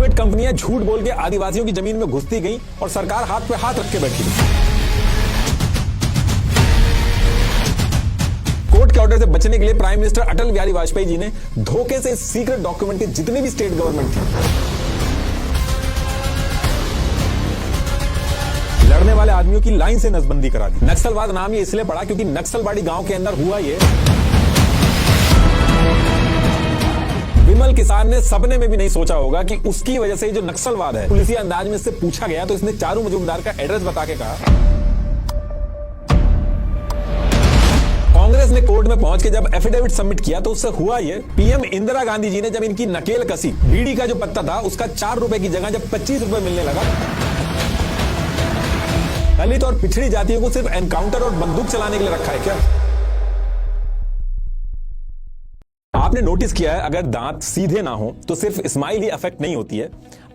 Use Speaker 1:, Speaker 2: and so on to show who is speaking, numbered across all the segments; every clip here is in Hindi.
Speaker 1: प्राइवेट कंपनियां झूठ बोल के आदिवासियों की जमीन में घुसती गई और सरकार हाथ पे हाथ रख के बैठी। कोर्ट के ऑर्डर से बचने के लिए प्राइम मिनिस्टर अटल बिहारी वाजपेयी जी ने धोखे से सीक्रेट डॉक्यूमेंट के जितने भी स्टेट गवर्नमेंट थी, लड़ने वाले आदमियों की लाइन से नसबंदी करा दी। नक्सलवाद नाम ये इसलिए पड़ा क्योंकि नक्सलवाड़ी गांव के अंदर हुआ ये। विमल किसान ने सपने में भी नहीं सोचा होगा कि उसकी वजह से जो नक्सलवाद है, पुलिसी अंदाज में इससे पूछा गया तो इसने चारू मजूमदार का एड्रेस बता के कहा। कांग्रेस ने कोर्ट में पहुंच के जब एफिडेविट सबमिट किया तो उससे हुआ ये, पीएम इंदिरा गांधी जी ने जब इनकी नकेल कसी, बीड़ी का जो पत्ता था उसका 4 रुपए की जगह जब 25 रुपए मिलने लगा। दलित और पिछड़ी जातियों को सिर्फ एनकाउंटर और बंदूक चलाने के लिए रखा है क्या? आपने नोटिस किया है अगर दांत सीधे ना हो तो सिर्फ स्माइल ही अफेक्ट नहीं होती है,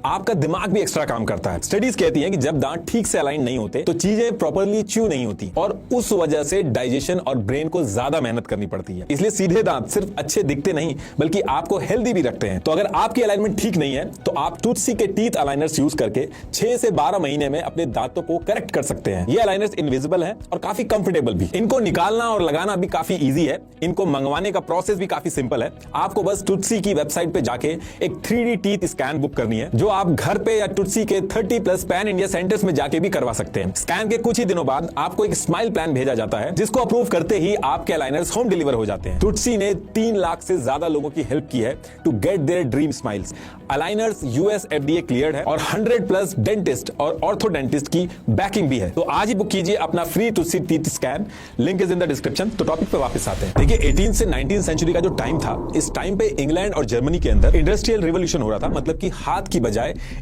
Speaker 1: आपका दिमाग भी एक्स्ट्रा काम करता है। स्टडीज कहती हैं कि जब दांत ठीक से अलाइन नहीं होते तो चीजें प्रॉपर्ली च्यू नहीं होती और उस वजह से डाइजेशन और ब्रेन को ज्यादा मेहनत करनी पड़ती है। इसलिए सीधे दांत सिर्फ अच्छे दिखते नहीं बल्कि आपको हेल्दी भी रखते हैं। तो अगर आपकी अलाइनमेंट ठीक नहीं है तो आप टूथसी के टीथ अलाइनर्स यूज करके 6 से 12 महीने में अपने दांतों को करेक्ट कर सकते हैं। ये अलाइनर्स इनविजिबल है और काफी कंफर्टेबल भी। इनको निकालना और लगाना भी काफी ईजी है। इनको मंगवाने का प्रोसेस भी काफी सिंपल है। आपको बस टूथसी की वेबसाइट पे जाके एक 3D टीथ स्कैन बुक करनी है, जो आप घर पे या टूथसी के 30+ पैन इंडिया सेंटर्स में जाके भी करवा सकते हैं। स्कैन के कुछ ही दिनों बाद आपको एक स्माइल प्लान भेजा जाता है, जिसको अप्रूव करते ही आपके अलाइनर्स होम डिलीवर हो जाते हैं। टूथसी ने 3 लाख से ज्यादा लोगों की हेल्प की है to get their dream smiles. Aligners US FDA cleared है और 100+ डेंटिस्ट और ऑर्थोडेंटिस्ट की बैकिंग भी है। तो आज ही बुक कीजिए अपना free Toothsi teeth scan, link is in the description. तो टॉपिक पे वापस आते हैं। देखिए 18 से 19 सेंचुरी का जो टाइम था, इस टाइम पे इंग्लैंड और जर्मनी के अंदर इंडस्ट्रियल रिवोल्यूशन हो रहा था, मतलब कि हाथ की बजाय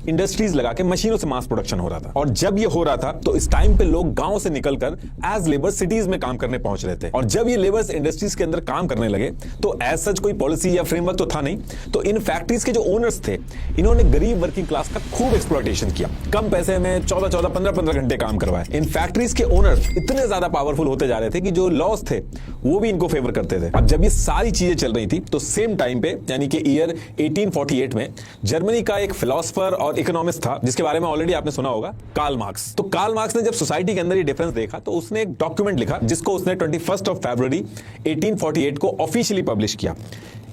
Speaker 1: इंडस्ट्रीज लगा के मशीनों से मास प्रोडक्शन हो रहा था। और जब ये हो रहा था तो इस टाइम पे लोग गांव से निकलकर एज लेबर सिटीज में काम करने पहुंच रहे थे। और जब ये लेबर्स इंडस्ट्रीज के अंदर काम करने लगे तो एज सच कोई पॉलिसी या फ्रेमवर्क तो था नहीं। तो इन फैक्ट्रीज के जो ओनर्स थे, इन्होंने गरीब वर्किंग क्लास का खूब एक्सप्लॉयटेशन किया। कम पैसे में 14-14, 15-15 घंटे काम करवाए। इन फैक्ट्रीज के ओनर्स इतने ज्यादा पावरफुल होते जा रहे थे कि जो लॉज थे वो भी इनको फेवर करते थे। अब जब ये सारी चीजें चल रही थी तो सेम टाइम पे यानी कि ईयर 1848 में जर्मनी का एक फिलोसफर और इकोनॉमिस्ट था जिसके बारे में ऑलरेडी आपने सुना होगा, कार्ल मार्क्स। तो कार्ल मार्क्स ने जब सोसाइटी के अंदर ये डिफरेंस देखा तो उसने एक डॉक्यूमेंट लिखा जिसको उसने 21 फरवरी 1848 को ऑफिशियली पब्लिश किया।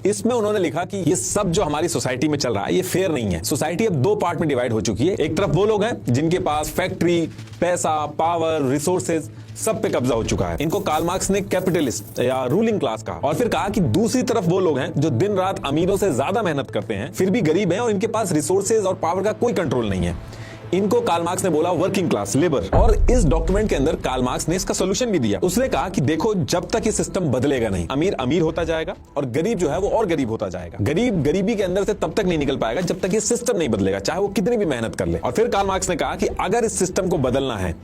Speaker 1: इसमें उन्होंने लिखा कि ये सब जो हमारी सोसाइटी में चल रहा है ये फेयर नहीं है। सोसाइटी अब 2 पार्ट में डिवाइड हो चुकी है। एक तरफ वो लोग हैं जिनके पास फैक्ट्री, पैसा, पावर, रिसोर्सेज सब पे कब्जा हो चुका है। इनको कार्ल मार्क्स ने कैपिटलिस्ट या रूलिंग क्लास कहा। और फिर कहा कि दूसरी तरफ वो लोग हैं जो दिन रात अमीरों से ज्यादा मेहनत करते हैं, फिर भी गरीब हैं और इनके पास रिसोर्सेज और पावर का कोई कंट्रोल नहीं है। इनको कार्ल मार्क्स ने बोला वर्किंग क्लास, लेबर। और इस डॉक्यूमेंट के अंदर कार्ल मार्क्स ने इसका सोल्यूशन भी दिया। उसने कहा कि देखो, जब तक ये सिस्टम बदलेगा नहीं, अमीर अमीर होता जाएगा और गरीब जो है वो और गरीब होता जाएगा। गरीब गरीबी के अंदर से तब तक नहीं निकल पाएगा जब तक ये सिस्टम नहीं बदलेगा, चाहे वो कितनी भी मेहनत कर ले। और फिर कार्ल मार्क्स ने कहा कि अगर इस सिस्टम को बदलना है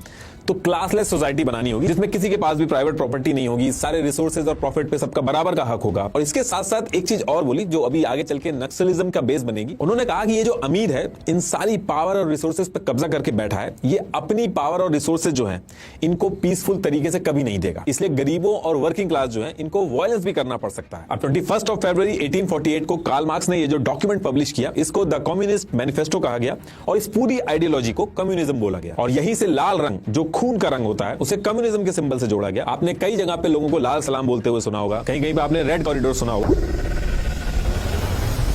Speaker 1: तो क्लासलेस सोसाइटी बनानी होगी, जिसमें किसी के पास भी प्राइवेट प्रॉपर्टी नहीं होगी, सारे रिसोर्सेज और प्रॉफिट पे सबका बराबर का हक होगा। और इसके साथ साथ एक चीज और बोली जो अभी आगे चल के नक्सलिज्म का बेस बनेगी। उन्होंने कहा कि ये जो अमीर है इन सारी पावर और रिसोर्सेज पे कब्जा करके बैठा है, ये अपनी पावर और रिसोर्सेज जो है इनको पीसफुल तरीके से कभी नहीं देगा। इसलिए गरीबों और वर्किंग क्लास जो है इनको वायलेंस भी करना पड़ सकता है। अब 21 फरवरी 1848 को कार्ल मार्क्स ने ये जो डॉक्यूमेंट पब्लिश किया, इसको द कम्युनिस्ट मैनिफेस्टो कहा गया और इस पूरी आइडियोलॉजी को कम्युनिज्म बोला गया। और यहीं से लाल रंग, जो खून का रंग होता है, उसे कम्युनिज्म के सिंबल से जोड़ा गया। आपने कई जगह पे लोगों को लाल सलाम बोलते हुए सुना होगा, कहीं कहीं पे आपने रेड कॉरिडोर सुना होगा।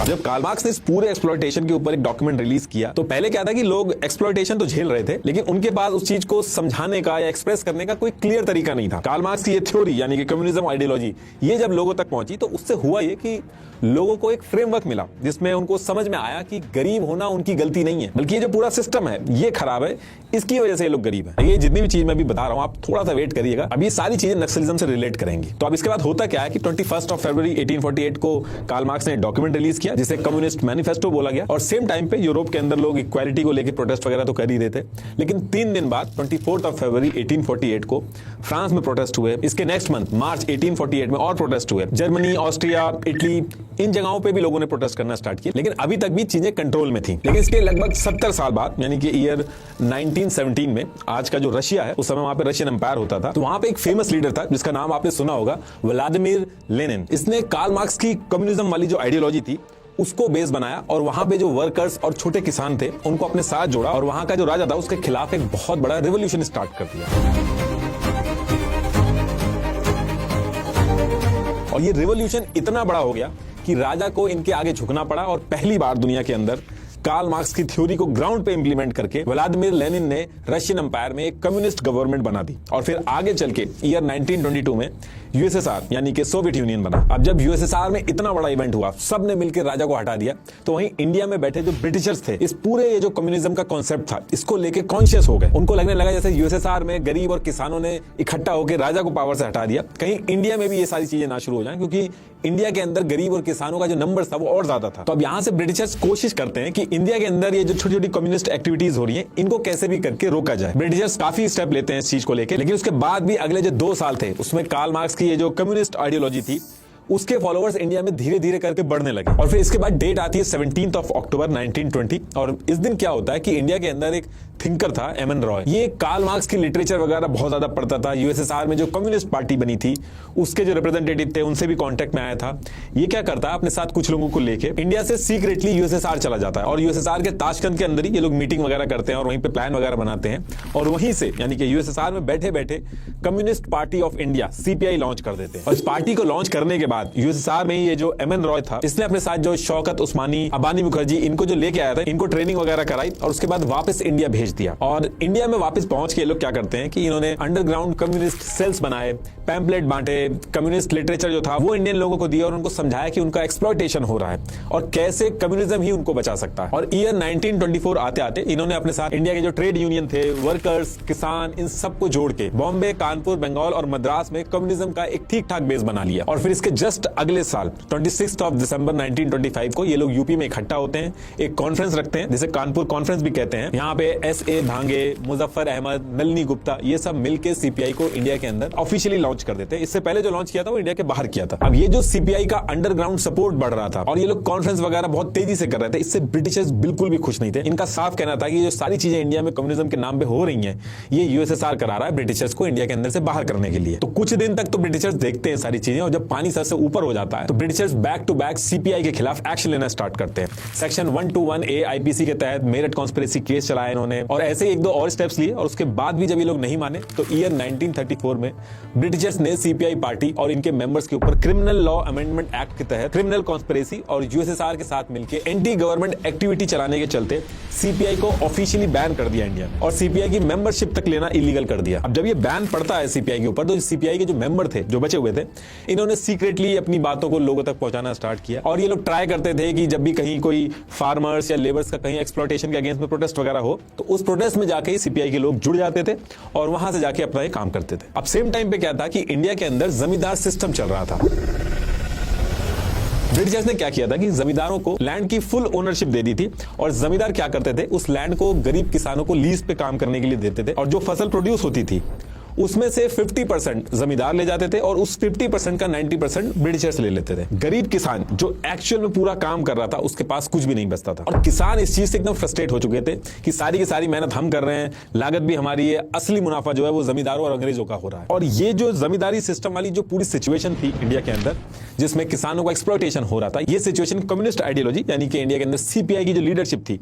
Speaker 1: जब कार्ल मार्क्स ने इस पूरे एक्सप्लॉयटेशन के ऊपर एक डॉक्यूमेंट रिलीज किया तो पहले क्या था कि लोग एक्सप्लॉयटेशन तो झेल रहे थे, लेकिन उनके पास उस चीज को समझाने का या एक्सप्रेस करने का कोई क्लियर तरीका नहीं था। कार्ल मार्क्स की ये थ्योरी यानी कि कम्युनिज्म आइडियोलॉजी ये जब लोगों तक पहुंची तो उससे हुआ ये कि लोगों को एक फ्रेमवर्क मिला जिसमें उनको समझ में आया कि गरीब होना उनकी गलती नहीं है, बल्कि ये जो पूरा सिस्टम है ये खराब है, इसकी वजह से ये लोग गरीब हैं। ये जितनी भी चीज मैं भी बता रहा हूं आप थोड़ा सा वेट करिएगा, अभी सारी चीजें नक्सलिज्म से रिलेट करेंगी। तो अब इसके बाद होता क्या है कि 21 फरवरी 1848 को कार्ल मार्क्स ने डॉक्यूमेंट रिलीज किया जिसे कम्युनिस्ट मैनिफेस्टो बोला गया। और सेम टाइम पे यूरोप के अंदर लोग इक्वालिटी को लेकर प्रोटेस्ट वगैरह तो कर ही रहे थे, लेकिन 3 दिन बाद 24 फरवरी 1848 को फ्रांस में प्रोटेस्ट हुए। इसके नेक्स्ट मंथ मार्च 1848 में और प्रोटेस्ट हुए। जर्मनी, ऑस्ट्रिया, इटली, इन जगहों पे भी लोगों ने प्रोटेस्ट करना स्टार्ट किया, लेकिन अभी तक भी चीजें कंट्रोल में थी। लेकिन इसके लगभग 70 साल बाद यानी कि ईयर 1917 में, आज का जो रशिया है, उस समय वहां पे रशियन एम्पायर होता था, तो वहां पे एक फेमस लीडर था जिसका नाम आपने सुना होगा, व्लादिमीर लेनिन। इसने कार्ल मार्क्स की कम्युनिज्म वाली जो आइडियोलॉजी थी उसको बेस बनाया और वहां पे जो वर्कर्स और छोटे किसान थे उनको अपने साथ जोड़ा और वहां का जो राजा था उसके खिलाफ एक बहुत बड़ा रिवॉल्यूशन स्टार्ट कर दिया। और ये रिवॉल्यूशन इतना बड़ा हो गया कि राजा को इनके आगे झुकना पड़ा और पहली बार दुनिया के अंदर कार्ल मार्क्स की थ्योरी को ग्राउंड पे इंप्लीमेंट करके व्लादिमीर लेनिन ने रशियन एम्पायर में एक कम्युनिस्ट गवर्नमेंट बना दी और फिर आगे चल के ईयर 1922 में यूएसएसआर यानी कि सोवियत यूनियन बना। अब जब यूएसएसआर में इतना बड़ा इवेंट हुआ, सब ने मिलकर राजा को हटा दिया, तो वहीं इंडिया में बैठे जो ब्रिटिशर्स थे इस पूरे ये जो कम्युनिज्म का कॉन्सेप्ट था इसको लेके कॉन्शियस हो गए। उनको लगने लगा जैसे यूएसएसआर में गरीब और किसानों ने इकट्ठा होकर राजा को पावर से हटा दिया, कहीं इंडिया में भी ये सारी चीजें ना शुरू हो जाए, क्योंकि इंडिया के अंदर गरीब और किसानों का जो नंबर था वो और ज्यादा था। तो अब यहां से ब्रिटिशर्स कोशिश करते हैं कि इंडिया के अंदर ये जो छोटी छोटी कम्युनिस्ट एक्टिविटीज हो रही हैं इनको कैसे भी करके रोका जाए। ब्रिटिशर्स काफी स्टेप लेते हैं इस चीज को लेकर, लेकिन उसके बाद भी अगले जो 2 साल थे उसमें कार्ल मार्क्स की ये जो कम्युनिस्ट आइडियोलॉजी थी उसके फॉलोअर्स इंडिया में धीरे धीरे करके बढ़ने लगे। और फिर इसके बाद डेट आती है 17 अक्टूबर 1920 और इस दिन क्या होता है कि इंडिया के अंदर एक थिंकर था एम एन रॉय। ये कार्ल मार्क्स की लिटरेचर वगैरह बहुत ज्यादा पढ़ता था। यूएसएसआर में जो कम्युनिस्ट पार्टी बनी थी उसके जो रिप्रेजेंटेटिव थे उनसे भी कांटेक्ट में आया था। ये क्या करता है, अपने साथ कुछ लोगों को लेके इंडिया से सीक्रेटली यूएसएसआर चला जाता है और यूएसएसआर के ताशकंद के अंदर ही ये लोग मीटिंग वगैरह करते हैं और वहीं पे प्लान वगैरह बनाते हैं और वहीं से यानी कि यूएसएसआर में बैठे बैठे communist party of India CPI launch कर देते हैं। और इस पार्टी को लॉन्च करने के बाद यूएसएसआर में ये जो एम एन रॉय था इसने अपने साथ जो शौकत उस्मानी, अबानी मुखर्जी इनको जो लेके आया था इनको ट्रेनिंग वगैरह कराई और उसके बाद वापस इंडिया भेज दिया। और इंडिया में वापस पहुंच के ये लोग क्या करते हैं कि इन्होंने अंडरग्राउंड कम्युनिस्ट सेल्स बनाए, पैम्पलेट बांटे, कम्युनिस्ट लिटरेचर जो था वो इंडियन लोगों को दिया और उनको समझाया कि उनका एक्सप्लॉयटेशन हो रहा है और कैसे कम्युनिज्म ही उनको बचा सकता है। और ईयर 1924 आते आते इन्होंने अपने साथ इंडिया के जो ट्रेड यूनियन थे, वर्कर्स, किसान, इन सबको जोड़ के बॉम्बे, कानपुर, बंगाल और मद्रास में कम्युनिज्म का एक ठीक ठाक बेस बना लिया। और फिर इसके जस्ट अगले साल 26 दिसंबर 1925 को ये लोग यूपी में इकट्ठा होते हैं, एक कॉन्फ्रेंस रखते हैं जिसे कानपुर कॉन्फ्रेंस भी कहते हैं। यहाँ पे S.A. भांगे, मुजफ्फर अहमद, नलिनी गुप्ता ये सब मिलकर सीपीआई को इंडिया के अंदर ऑफिशियली लॉन्च कर देते हैं। इससे पहले जो लॉन्च किया था वो इंडिया के बाहर किया था। अब ये जो सीपीआई का अंडरग्राउंड सपोर्ट बढ़ रहा था और ये लोग कॉन्फ्रेंस वगैरह बहुत तेजी से कर रहे थे, इससे ब्रिटिशर्स बिल्कुल भी खुश नहीं थे। इनका साफ कहना था कि जो सारी चीजें इंडिया में कम्युनिज्म के नाम पे हो रही हैं ये यूएसएसआर करा रहा है ब्रिटिशर्स को इंडिया के अंदर से बाहर करने के लिए। तो कुछ दिन तक तो ब्रिटिशर्स देखते हैं सारी चीजें और जब पानी सर से ऊपर हो जाता है तो Britishers back to back CPI के खिलाफ एक्शन लेना स्टार्ट करते हैं। सेक्शन 121A आईपीसी के तहत मेरठ कॉन्स्पिरेसी केस चलाया इन्होंने और ऐसे एक दो और स्टेप्स लिए और उसके बाद भी जब ये लोग नहीं माने तो ईयर 1934 में ब्रिटिशर्स ने सीपीआई पार्टी और इनके मेंबर्स के ऊपर क्रिमिनल लॉ अमेंडमेंट एक्ट के तहत क्रिमिनल कॉन्स्पिरेसी और यूएसएसआर के साथ मिलकर एंटी गवर्नमेंट एक्टिविटी चलाने के चलते सीपीआई को ऑफिशियली बैन कर दिया इंडिया और सीपीआई की मेंबरशिप तक लेना इलीगल कर दिया। अब जब ये बैन पड़ता है सीपीआई के ऊपर तो सीपीआई के जो मेंबर थे, जो बचे हुए थे, इन्होंने सीक्रेटली अपनी बातों को लोगों तक पहुंचाना स्टार्ट किया और ये लोग ट्राई करते थे कि जब भी कहीं कोई फार्मर्स या लेबर्स का कहीं एक्सप्लॉयटेशन के अगेंस्ट में प्रोटेस्ट वगैरह हो तो उस प्रोटेस्ट में जाके सीपीआई के लोग जुड़ जाते थे और वहां से जाके अपना काम करते थे। अब सेम टाइम पे क्या था कि इंडिया के अंदर जमींदार सिस्टम चल रहा था। ब्रिटिशर्स ने क्या किया था कि जमींदारों को लैंड की फुल ओनरशिप दे दी थी और जमींदार क्या करते थे उस लैंड को गरीब किसानों को लीज पे काम करने के लिए देते थे और जो फसल प्रोड्यूस होती थी उसमें से 50% जमींदार ले जाते थे और उस 50% का 90% ब्रिटिशर्स ले लेते थे। गरीब किसान जो एक्चुअल में पूरा काम कर रहा था उसके पास कुछ भी नहीं बचता था और किसान इस चीज से एकदम फ्रस्ट्रेट हो चुके थे कि सारी की सारी मेहनत हम कर रहे हैं, लागत भी हमारी है, असली मुनाफा जो है वो जमींदारों और अंग्रेजों का हो रहा है। और ये जो जमींदारी सिस्टम वाली जो पूरी सिचुएशन थी इंडिया के अंदर जिसमें किसानों का एक्सप्लॉयटेशन हो रहा था, ये सिचुएशन कम्युनिस्ट आइडियोलॉजी यानी कि इंडिया के अंदर सीपीआई की जो लीडरशिप थी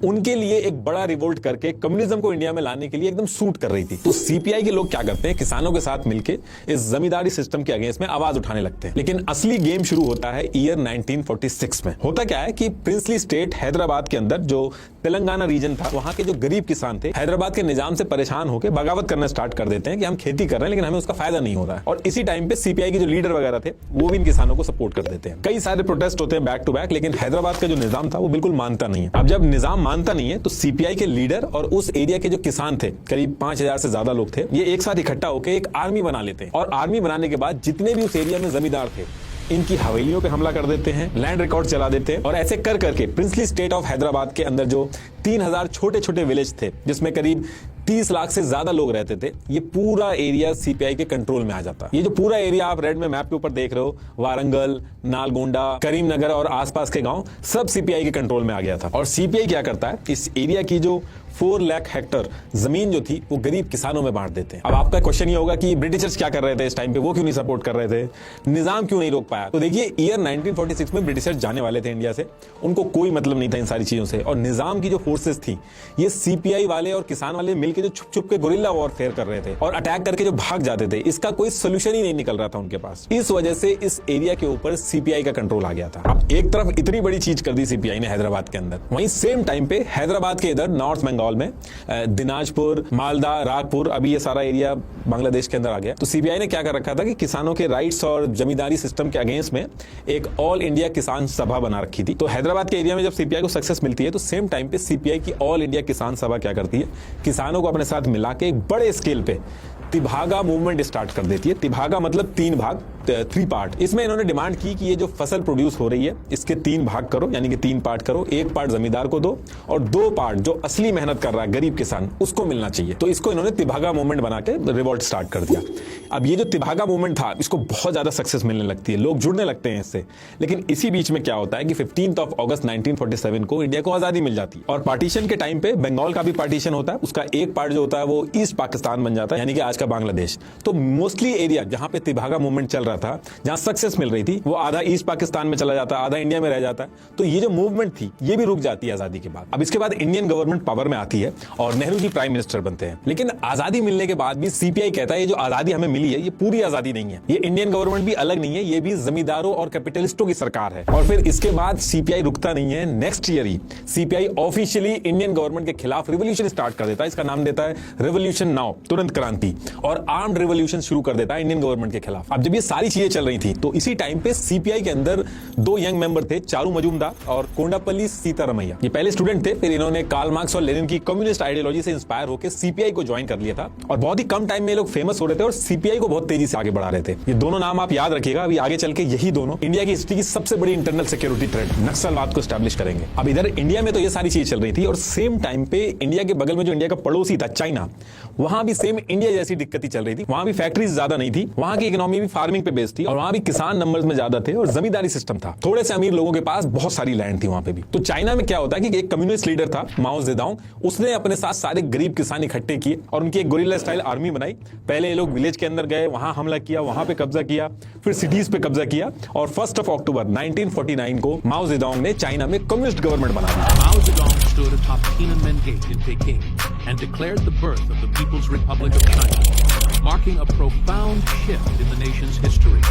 Speaker 1: उनके लिए एक बड़ा रिवोल्ट करके कम्युनिज्म को इंडिया में लाने के लिए एकदम सूट कर रही थी। तो सीपीआई के लोग क्या करते हैं, किसानों के साथ मिलकर इस जमींदारी सिस्टम के अगेंस्ट में आवाज उठाने लगते हैं। लेकिन असली गेम शुरू होता है ईयर 1946 में। होता क्या है कि प्रिंसली स्टेट हैदराबाद के अंदर जो तेलंगाना रीजन था वहां के जो गरीब किसान थे हैदराबाद के निजाम से परेशान होकर बगावत करना स्टार्ट कर देते हैं कि हम खेती कर रहे हैं लेकिन हमें उसका फायदा नहीं हो रहा है। और इसी टाइम पे सीपीआई के जो लीडर वगैरह थे वो भी इन किसानों को सपोर्ट कर देते हैं। कई सारे प्रोटेस्ट होते हैं बैक टू बैक, लेकिन हैदराबाद का जो निजाम था वो बिल्कुल मानता नहीं है। अब जब निजाम मानता नहीं है तो सीपीआई के लीडर और उस एरिया के जो किसान थे, करीब 5000 से ज्यादा लोग थे, ये एक साथ इकट्ठा होकर एक आर्मी बना लेते हैं और आर्मी बनाने के बाद जितने भी उस एरिया में जमींदार थे इनकी हवेलियों पे हमला कर देते हैं, लैंड रिकॉर्ड चला देते हैं और ऐसे कर करके प्रिंसली स्टेट ऑफ हैदराबाद के अंदर जो 3000 छोटे छोटे विलेज थे जिसमें करीब 30 लाख से ज्यादा लोग रहते थे, ये पूरा एरिया सीपीआई के कंट्रोल में आ जाता। ये जो पूरा एरिया आप रेड में मैप के ऊपर देख रहे हो, वारंगल, नालगोंडा, करीमनगर और आसपास के गांव सब सीपीआई के कंट्रोल में आ गया था। और सीपीआई क्या करता है, इस एरिया की जो 4 लाख हेक्टर जमीन जो थी वो गरीब किसानों में बांट देते हैं। अब आपका क्वेश्चन ये होगा कि ब्रिटिशर्स क्या कर रहे थे इस टाइम पे, वो क्यों नहीं सपोर्ट कर रहे थे, निजाम क्यों नहीं रोक पाया। तो देखिए ईयर 1946 में ब्रिटिशर्स जाने वाले थे इंडिया से, उनको कोई मतलब नहीं था इन सारी चीजों से, और निजाम की जो फोर्सेस थी ये सीपीआई वाले और किसान वाले मिलकर जो छुप छुप के गुरिल्ला वॉरफेयर कर रहे थे और अटैक करके जो भाग जाते थे, इसका कोई सोल्यूशन ही नहीं निकल रहा था उनके पास। इस वजह से इस एरिया के ऊपर सीपीआई का कंट्रोल आ गया था। अब एक तरफ इतनी बड़ी चीज कर दी सीपीआई ने हैदराबाद के अंदर, वहीं सेम टाइम पे हैदराबाद के इधर नॉर्थ बंगाल में दिनाजपुर, मालदा, रागपुर, अभी ये सारा एरिया बांग्लादेश के अंदर आ गया। तो सीबीआई ने क्या कर रखा था कि किसानों के राइट्स और जमींदारी सिस्टम के अगेंस्ट में एक ऑल इंडिया किसान सभा बना रखी थी। तो हैदराबाद के एरिया में जब सीपीआई को सक्सेस मिलती है तो सेम टाइम पे सीपीआई की ऑल इंडिया किसान सभा क्या करती है, किसानों को अपने साथ मिला के एक बड़े स्केल पे तिभागा मूवमेंट स्टार्ट कर देती है। तिभागा मतलब 3 भाग, 3 पार्ट। इसमें इन्होंने डिमांड की कि ये जो फसल प्रोड्यूस हो रही है इसके 3 भाग करो, यानी कि 3 पार्ट करो। 1 पार्ट जमींदार को दो और 2 पार्ट जो असली मेहनत कर रहा है गरीब किसान उसको मिलना चाहिए। तो इसको इन्होंने तिभागा मूवमेंट बना के रिवॉल्ट स्टार्ट कर दिया। अब ये जो तिभागा मूवमेंट था इसको बहुत ज्यादा सक्सेस मिलने लगती है, लोग जुड़ने लगते हैं इससे। लेकिन इसी बीच में क्या होता है कि 15 अगस्त 1947 को इंडिया को आजादी मिल जाती है और पार्टीशन के टाइम पे बंगाल का भी पार्टीशन होता है। उसका एक पार्ट जो होता है वो ईस्ट पाकिस्तान बन जाता है, यानी कि आज का बांग्लादेश। तो मोस्टली एरिया जहां पे तिभागा मूवमेंट चल रहा था, जहां सक्सेस मिल रही थी, वो आधा ईस्ट पाकिस्तान में चला जाता है, आधा इंडिया में रह जाता है। तो ये जो मूवमेंट थी ये भी रुक जाती है आजादी के बाद। अब इसके बाद इंडियन गवर्नमेंट पावर में आती है और नेहरू जी प्राइम मिनिस्टर बनते हैं। लेकिन आजादी मिलने के बाद भी सीपीआई कहता है ये जो आजादी हमें मिली है ये पूरी आजादी नहीं है, ये इंडियन गवर्नमेंट भी अलग नहीं है, ये भी जमींदारों और कैपिटलिस्टों की सरकार है। और फिर इसके बाद सीपीआई रुकता नहीं है, नेक्स्ट ईयर ही सीपीआई ऑफिशियली इंडियन गवर्नमेंट के खिलाफ रिवोल्यूशन स्टार्ट कर देता है। इसका नाम देता है रिवोल्यूशन नाउ, तुरंत क्रांति, और आर्म्ड रिवोल्यूशन शुरू कर देता है इंडियन गवर्नमेंट के खिलाफ। अब जब ये सारी चीजें चल रही थी तो इसी टाइम पे सीपीआई के अंदर 2 यंग मेंबर थे, चारू मजूमदार और कोंडापल्ली सीतारमैया। ये पहले स्टूडेंट थे, फिर इन्होंने कार्ल मार्क्स और लेनिन की कम्युनिस्ट आइडियोलॉजी से इंस्पायर होकर सीपीआई को ज्वाइन कर लिया था और बहुत ही कम टाइम में लोग फेमस हो रहे थे और सीपीआई को बहुत तेजी से आगे बढ़ा रहे थे। ये दोनों नाम आप याद रखिएगा, अभी आगे चल के यही दोनों इंडिया की हिस्ट्री की सबसे बड़ी इंटरनल सिक्योरिटी थ्रेट नक्सलवाद को एस्टैब्लिश करेंगे। अब इधर इंडिया में तो ये सारी चीज चल रही थी और सेम टाइम पे इंडिया के बगल में जो इंडिया का पड़ोसी था चाइना, वहां भी सेम इंडिया जैसी दिक्कत चल रही थी। वहां भी फैक्ट्रीज ज्यादा नहीं थी, वहां की इकोनॉमी भी फार्मिंग पे बेस्ड थी और वहां भी किसान नंबर्स में ज्यादा थे और जमींदारी सिस्टम था। थोड़े से अमीर लोगों के पास बहुत सारी लैंड थी वहां पे भी। तो चाइना में क्या होता है कि एक कम्युनिस्ट लीडर था माओ जेडोंग, उसने अपने साथ सारे गरीब किसान इकट्ठे किए और उनकी एक गुरिल्ला स्टाइल आर्मी बनाई। पहले ये लोग विलेज के अंदर गए, वहां हमला किया, वहां पे कब्जा किया, फिर सिटीज पे कब्जा किया और 1 अक्टूबर 1949 को माओ जेडोंग ने चाइना में कम्युनिस्ट गवर्नमेंट बना दी।
Speaker 2: Mao Zedong stood atop Tiananmen Gate in Peking and declared the birth of the People's Republic of China, marking a profound shift in the nation's history.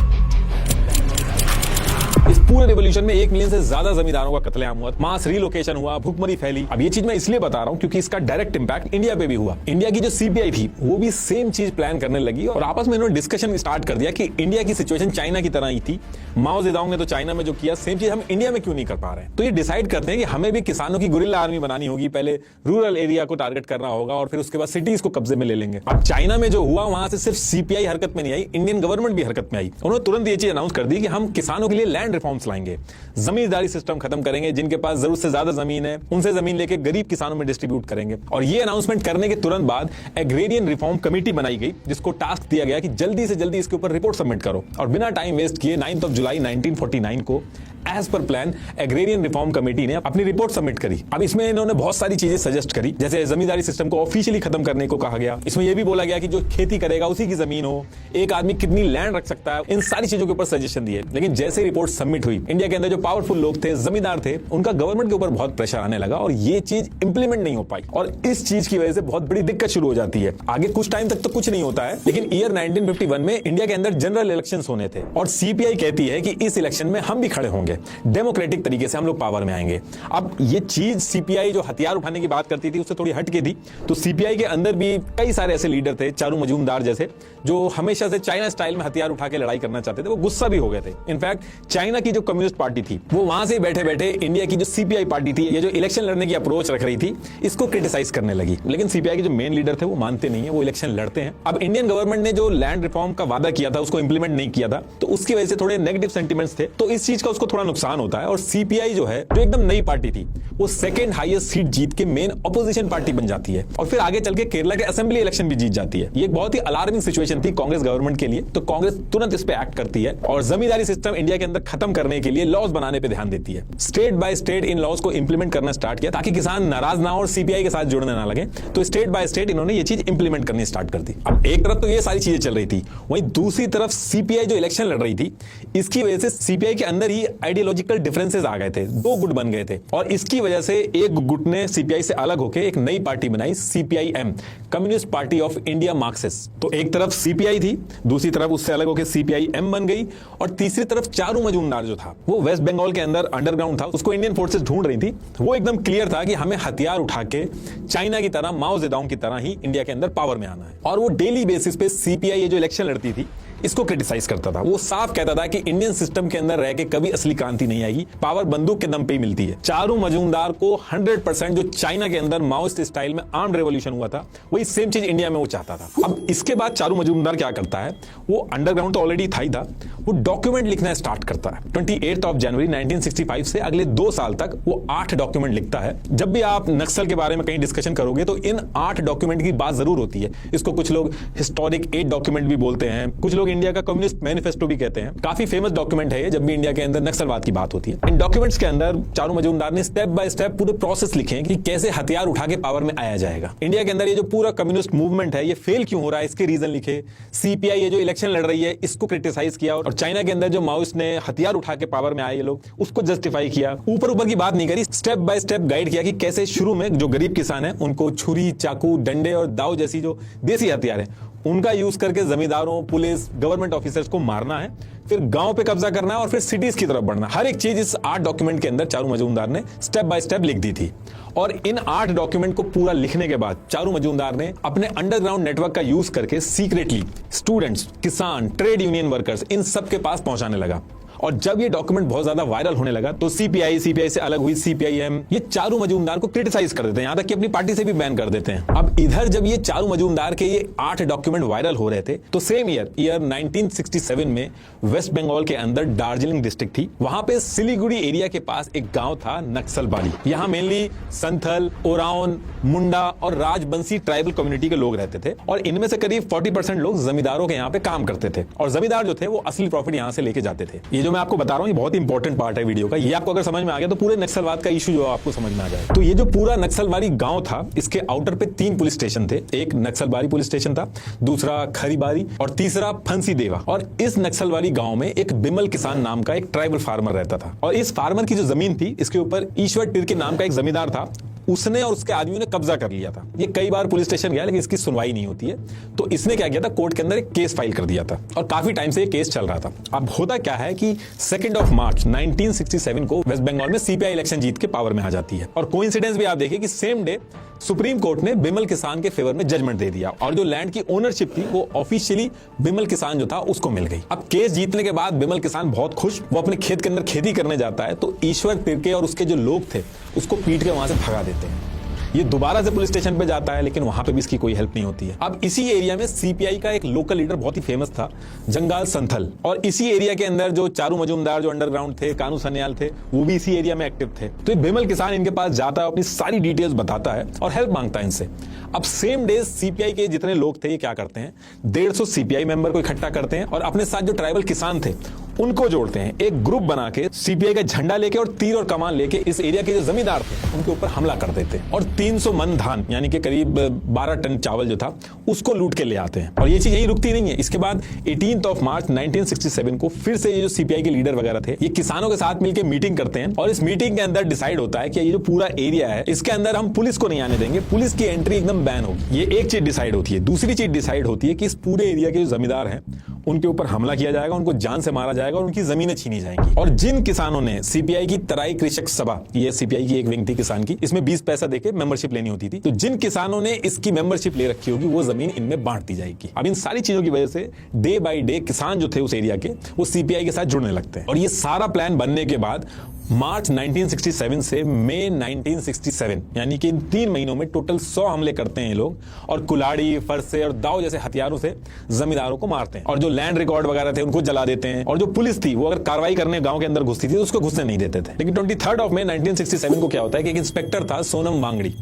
Speaker 1: इस पूरे रिवॉल्यूशन में 1 मिलियन से ज्यादा जमींदारों का कत्लेआम हुआ, मास रिलोकेशन हुआ, भूखमरी फैली। अब ये चीज मैं इसलिए बता रहा हूं क्योंकि इसका डायरेक्ट इंपैक्ट इंडिया पे भी हुआ। इंडिया की जो सीपीआई थी वो भी सेम चीज प्लान करने लगी और आपस में इन्होंने डिस्कशन स्टार्ट कर दिया कि इंडिया की सिचुएशन चाइना की तरह ही थी। माओ जेडोंग ने तो चाइना में जो किया सेम चीज हम इंडिया में क्यों नहीं कर पा रहे हैं। तो ये डिसाइड करते हैं कि हमें भी किसानों की गुरिल्ला आर्मी बनानी होगी, पहले रूरल एरिया को टारगेट करना होगा और फिर उसके बाद सिटीज को कब्जे में ले लेंगे। अब चाइना में जो हुआ वहां से सिर्फ सीपीआई हरकत में नहीं आई, इंडियन गवर्नमेंट भी हरकत में आई। उन्होंने तुरंत ये चीज अनाउंस कर दी कि हम किसानों के लिए लैंड रिफॉर्म्स लाएंगे, जमींदारी सिस्टम खत्म करेंगे, जिनके पास जरूरत से ज्यादा जमीन है उनसे जमीन लेके गरीब किसानों में डिस्ट्रीब्यूट करेंगे। और ये अनाउंसमेंट करने के तुरंत बाद एग्रेरियन रिफॉर्म कमेटी बनाई गई जिसको टास्क दिया गया कि जल्दी से जल्दी इसके ऊपर रिपोर्ट सबमिट करो। और बिना टाइम वेस्ट किए 9 जुलाई 1949 को as per plan agrarian reform committee ने अपनी रिपोर्ट सबमिट करी। अब इसमें इन्होंने बहुत सारी चीजें सजेस्ट करी, जैसे जमींदारी सिस्टम को ऑफिशियली खत्म करने को कहा गया। इसमें यह भी बोला गया कि जो खेती करेगा उसी की जमीन हो, एक आदमी कितनी लैंड रख सकता है, इन सारी चीजों के ऊपर सजेशन दिए। लेकिन जैसे रिपोर्ट सबमिट हुई, इंडिया के अंदर जो पावरफुल लोग थे, जमींदार थे, उनका गवर्नमेंट के ऊपर बहुत प्रेशर आने लगा और ये चीज इंप्लीमेंट नहीं हो पाई और इस चीज की वजह से बहुत बड़ी दिक्कत शुरू हो जाती है। आगे कुछ टाइम तक तो कुछ नहीं होता है, लेकिन ईयर 1951 में इंडिया के अंदर जनरल इलेक्शंस होने थे और सीपीआई कहती है कि इस इलेक्शन में हम भी खड़े होंगे, डेमोक्रेटिक तरीके से हम लोग पावर में आएंगे। अब ये चीज सीपीआई जो हथियार उठाने की बात करती थी उससे थोड़ी हट के थी। तो सीपीआई के अंदर भी कई सारे ऐसे लीडर थे, चारू मजूमदार जैसे, जो हमेशा से चाइना स्टाइल में हथियार उठा के लड़ाई करना चाहते थे। वो गुस्सा भी हो गए थे। इनफैक्ट चाइना की जो कम्युनिस्ट पार्टी थी वो वहां से बैठे बैठे इंडिया की जो सीपीआई पार्टी थी, ये जो इलेक्शन लड़ने की अप्रोच रख रही थी, इसको क्रिटिसाइज करने लगी। लेकिन सीपीआई के जो मेन लीडर थे वो मानते नहीं है, वो इलेक्शन लड़ते हैं। अब इंडियन गवर्नमेंट ने जो लैंड रिफॉर्म का वादा किया था उसको इंप्लीमेंट नहीं किया था, तो उसकी वजह से थोड़े नेगेटिव सेंटिमेंट्स थे। तो इस चीज का उसको थोड़ा थोड़ा नुकसान होता है और सीपीआई जो है, जो एकदम नई पार्टी थी, वो सेकंड हाईएस्ट सीट जीत के मेन ऑपोजिशन पार्टी बन जाती है और फिर आगे चल के केरला के असेंबली इलेक्शन भी जीत जाती है। ये एक बहुत ही अलार्मिंग सिचुएशन थी कांग्रेस गवर्नमेंट के लिए, तो कांग्रेस तुरंत इस पे एक्ट करती है और जमींदारी सिस्टम इंडिया के अंदर खत्म करने के लिए लॉज बनाने पे ध्यान देती है। State by state in laws को इंप्लीमेंट करना स्टार्ट किया ताकि किसान नाराज ना हो और सीपीआई के साथ जुड़ने ना लगे, तो स्टेट बाय स्टेट इन्होंने ये चीज इंप्लीमेंट करनी स्टार्ट कर दी। अब एक तरफ तो ये सारी चीजें चल रही थी, वहीं दूसरी तरफ सीपीआई जो इलेक्शन लड़ रही थी, इसकी वजह से सीपीआई के अंदर ही आइडियोलॉजिकल डिफरेंसेस आ गए थे, दो गुट बन गए थे और इसकी वजह से एक गुट ने सीपीआई से अलग होकर एक नई पार्टी बनाई, CPIM, communist party of India Marxist. तो एक तरफ सीपीआई थी, दूसरी तरफ उससे अलग होकर सीपीआईएम बन गई और तीसरी तरफ चारू मजूमदार जो था, वो वेस्ट बंगाल के अंदर अंडरग्राउंड था, उसको इंडियन फोर्सेस ढूंढ रही थी। वो एकदम क्लियर था कि हमें हथियार उठा के चाइना की तरह, माओ जेडोंग की तरह ही इंडिया के अंदर पावर में आना है। और वो डेली बेसिस पे सीपीआई जो इलेक्शन लड़ती थी, इसको क्रिटिसाइज करता था। वो साफ कहता था कि इंडियन सिस्टम के अंदर रह के कभी असली क्रांति नहीं आएगी, पावर बंदूक के दम पे ही मिलती है। चारू मजूमदार को 100% जो चाइना के अंदर माओइस्ट स्टाइल में आर्म्ड रेवोल्यूशन हुआ था, वही सेम चीज इंडिया में वो चाहता था। अब इसके बाद चारू मजूमदार क्या करता है, वो अंडरग्राउंड तो ऑलरेडी था ही था, वो डॉक्यूमेंट लिखना स्टार्ट करता है। 28 जनवरी 1965 से अगले 2 साल तक वो 8 डॉक्यूमेंट लिखता है। जब भी आप नक्सल के बारे में कहीं डिस्कशन करोगे तो इन 8 डॉक्यूमेंट की बात जरूर होती है। इसको कुछ लोग हिस्टोरिक 8 डॉक्यूमेंट भी बोलते हैं, कुछ लोग इंडिया का कम्युनिस्ट मैनिफेस्टो भी कहते हैं। काफी फेमस डॉक्यूमेंट है ये, जब भी इंडिया के अंदर नक्सलवाद की बात होती है। इन डॉक्यूमेंट्स के अंदर चारू मजूमदार ने स्टेप बाय स्टेप पूरे प्रोसेस लिखे हैं कि कैसे हथियार उठा के पावर में आया जाएगा। इंडिया के अंदर ये जो पूरा कम्युनिस्ट मूवमेंट है, ये फेल क्यों हो रहा है, इसके रीजन लिखे। सीपीआई ये जो इलेक्शन लड़ रही है, इसको क्रिटिसाइज किया और चाइना के अंदर जो माओइस्ट ने हथियार उठा के पावर में आए ये लोग, उसको जस्टिफाई किया। ऊपर ऊपर की बात नहीं करी, स्टेप बाय स्टेप गाइड किया कि कैसे शुरू में जो गरीब किसान है उनको छुरी, चाकू, डंडे और दाव जैसी जो देसी हथियार है उनका यूज करके जमींदारों, पुलिस, गवर्नमेंट ऑफिसर्स को मारना है, फिर गांव पे कब्जा करना है और फिर सिटीज की तरफ बढ़ना। हर एक चीज इस 8 डॉक्यूमेंट के अंदर चारू मजूमदार ने स्टेप बाय स्टेप लिख दी थी। और इन 8 डॉक्यूमेंट को पूरा लिखने के बाद चारू मजूमदार ने अपने अंडरग्राउंड नेटवर्क का यूज करके सीक्रेटली स्टूडेंट्स, किसान, ट्रेड यूनियन वर्कर्स, इन सब के पास पहुंचाने लगा। और जब ये डॉक्यूमेंट बहुत ज्यादा वायरल होने लगा तो सीपीआई से अलग हुई सीपीआईएम, ये चारू मजूमदार को क्रिटिसाइज कर देते हैं, यहां तक कि अपनी पार्टी से भी बैन कर देते हैं। अब इधर जब ये चारू मजूमदार के ये 8 डॉक्यूमेंट वायरल हो रहे थे, तो सेम ईयर 1967 में वेस्ट बंगाल के अंदर दार्जिलिंग डिस्ट्रिक्ट थी, वहां पे सिलीगुड़ी एरिया के पास एक गांव था नक्सलबाड़ी। यहां मेनली संथल, ओरावन, मुंडा और राजबंसी ट्राइबल कम्युनिटी के लोग रहते थे और इनमें से करीब 40% लोग जमींदारों के यहाँ पे काम करते थे और जमींदार जो थे वो असली प्रॉफिट यहां से लेके जाते थे। ये जो मैं आपको बता रहा हूं, ये बहुत इंपॉर्टेंट पार्ट है वीडियो का। ये आपको अगर समझ में आ गया तो पूरे नक्सलवाद का इशू जो आपको समझ में आ जाए। तो ये जो पूरा नक्सलबाड़ी गांव था, इसके आउटर पे 3 पुलिस स्टेशन थे। एक नक्सलबाड़ी पुलिस स्टेशन था, दूसरा खरीबारी और तीसरा फंसी देवा। और इस नक्सलबाड़ी गांव में एक बिमल किसान नाम का एक ट्राइबल फार्मर रहता था और इस फार्मर की जो जमीन थी, इसके ऊपर ईश्वर टिर्के नाम का एक जमींदार था, उसने और उसके आदमियों ने कब्जा कर लिया था। ये कई बार पुलिस स्टेशन गया लेकिन इसकी सुनवाई नहीं होती है, तो इसने क्या किया था, कोर्ट के अंदर एक केस फाइल कर दिया था और काफी टाइम से ये केस चल रहा था। अब होता क्या है कि 2 मार्च 1967 को वेस्ट बंगाल में सीपीआई इलेक्शन जीत के पावर में आ जाती है और कोइंसिडेंस भी आप देखिए कि सेम डे सुप्रीम कोर्ट ने बिमल किसान के फेवर में जजमेंट दे दिया और जो लैंड की ओनरशिप थी वो ऑफिशियली बिमल किसान जो था उसको मिल गई। अब केस जीतने के बाद बिमल किसान बहुत खुश, वो अपने खेत के अंदर खेती करने जाता है तो ईश्वर तिर्के और उसके जो लोग थे उसको पीट के वहां से भगा देते हैं। ये दोबारा से पुलिस स्टेशन पे जाता है लेकिन वहां पे भी इसकी कोई हेल्प नहीं होती है। अब इसी एरिया में सीपीआई का एक लोकल लीडर बहुत ही फेमस था, जंगाल संथल, और इसी एरिया के अंदर जो चारू मजूमदार जो अंडरग्राउंड थे, कानू सन्याल थे, वो भी इसी एरिया में एक्टिव थे। तो ये बिमल किसान इनके पास जाता है, अपनी सारी डिटेल्स बताता है और हेल्प मांगता है इनसे। अब सेम डे सीपीआई के जितने लोग थे ये क्या करते हैं, 150 सीपीआई मेंबर को इकट्ठा करते हैं और अपने साथ जो ट्राइबल किसान थे उनको जोड़ते हैं। एक ग्रुप बना के सीपीआई का झंडा लेके और तीर और कमान लेके इस एरिया के जो जमींदार थे उनके ऊपर हमला कर देते हैं और 300 मन धान यानी कि करीब 12 टन चावल जो था उसको लूट के ले आते हैं। और ये चीज यही रुकती नहीं है, इसके बाद 18 मार्च 1967 को फिर से ये जो सीपीआई के लीडर वगैरह थे ये किसानों के साथ मिलकर मीटिंग करते हैं और इस मीटिंग के अंदर डिसाइड होता है कि ये जो पूरा एरिया है इसके अंदर हम पुलिस को नहीं आने देंगे, पुलिस की एंट्री एकदम बैन होगी। ये एक चीज डिसाइड होती है। दूसरी चीज डिसाइड होती है कि इस पूरे एरिया के जो जमींदार हैं उनके ऊपर हमला किया जाएगा, उनको जान से मारा जाएगा और उनकी जमीनें छीनी जाएंगी। और जिन किसानों ने सीपीआई की तराई कृषक सभा, ये सीपीआई की एक विंग थी किसान की, इसमें 20 पैसा देके मेंबरशिप लेनी होती थी, तो जिन किसानों ने इसकी मेंबरशिप ले रखी होगी वो जमीन इनमें बांट दी जाएगी। अब इन सारी चीजों की वजह से डे बाय डे किसान जो थे उस एरिया के वो सीपीआई के साथ जुड़ने लगते हैं और ये सारा प्लान बनने के बाद मार्च 1967 से मई 1967 यानी कि इन 3 महीनों में टोटल 100 हमले करते हैं ये लोग और कुल्हाड़ी, फरसे और दाव जैसे हथियारों से जमींदारों को मारते हैं और जो लैंड रिकॉर्ड वगैरह थे उनको जला देते हैं और जो पुलिस थी वो अगर कार्रवाई करने गांव के अंदर घुसती थी तो उसको घुसने नहीं देते थे। लेकिन 23 मई 1967 को क्या होता है कि एक इंस्पेक्टर था सोनम वांगड़ी,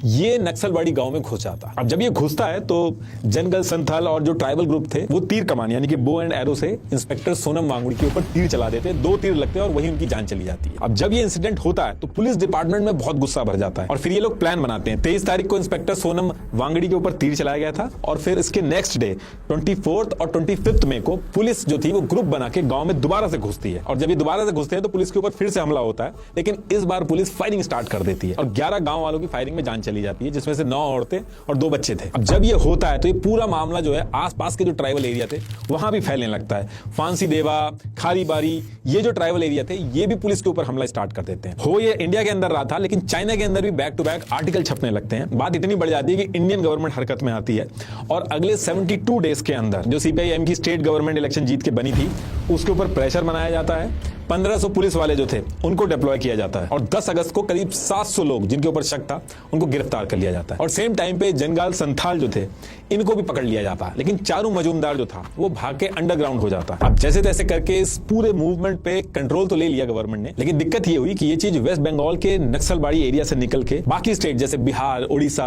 Speaker 1: ये नक्सलवाड़ी गांव में घुस जाता। अब जब ये घुसता है तो जंगल संथल और जो ट्राइबल ग्रुप थे वो तीर कमान यानी कि बो एंड एरो से इंस्पेक्टर सोनम वांगड़ी के ऊपर तीर चला देते हैं। 2 तीर लगते हैं और वही उनकी जान चली जाती है। अब जब ये इंसिडेंट होता है तो पुलिस डिपार्टमेंट में बहुत गुस्सा भर जाता है और फिर ये लोग प्लान बनाते हैं। 23 तारीख को इंस्पेक्टर सोनम वांगड़ी के ऊपर तीर चलाया गया था और फिर इसके नेक्स्ट डे 24 और 25 मई को पुलिस जो थी वो ग्रुप बना के गांव में दोबारा से घुसती है और जब ये दोबारा से घुसते हैं तो पुलिस के ऊपर फिर से हमला होता है, लेकिन इस बार पुलिस फायरिंग स्टार्ट कर देती है और 11 गांव वालों की फायरिंग में जान चली जाती है, जिसमें से 9 औरतें और 2 बच्चे थे। अब जब ये होता है तो ये पूरा मामला जो है आसपास के जो ट्राइबल एरिया थे वहां भी फैलने लगता है। फांसी देवा, खारीबारी, ये जो ट्राइबल एरिया थे ये भी पुलिस के ऊपर हमला स्टार्ट कर देते हैं। हो ये इंडिया के अंदर रहा था, लेकिन चाइना के अंदर भी बैक टू बैक आर्टिकल छपने लगते हैं। बात इतनी बढ़ जाती है कि इंडियन गवर्नमेंट हरकत में आती है और अगले 72 डेज के अंदर जो सीपीआई-एम की स्टेट गवर्नमेंट इलेक्शन जीत के बनी थी उसके ऊपर प्रेशर बनाया जाता है। 1500 पुलिस वाले जो थे उनको डिप्लॉय किया जाता है और 10 अगस्त को करीब 700 लोग जिनके ऊपर शक था उनको गिरफ्तार कर लिया जाता है और सेम टाइम पे जंगाल संथाल जो थे इनको भी पकड़ लिया जाता है। लेकिन चारू मजूमदार जो था वो भाग के अंडरग्राउंड हो जाता है। अब जैसे तैसे करके इस पूरे मूवमेंट पे कंट्रोल तो ले लिया गवर्नमेंट ने, लेकिन दिक्कत ये हुई कि ये चीज वेस्ट बंगाल के नक्सलबाड़ी एरिया से निकल के बाकी स्टेट जैसे बिहार, उड़ीसा,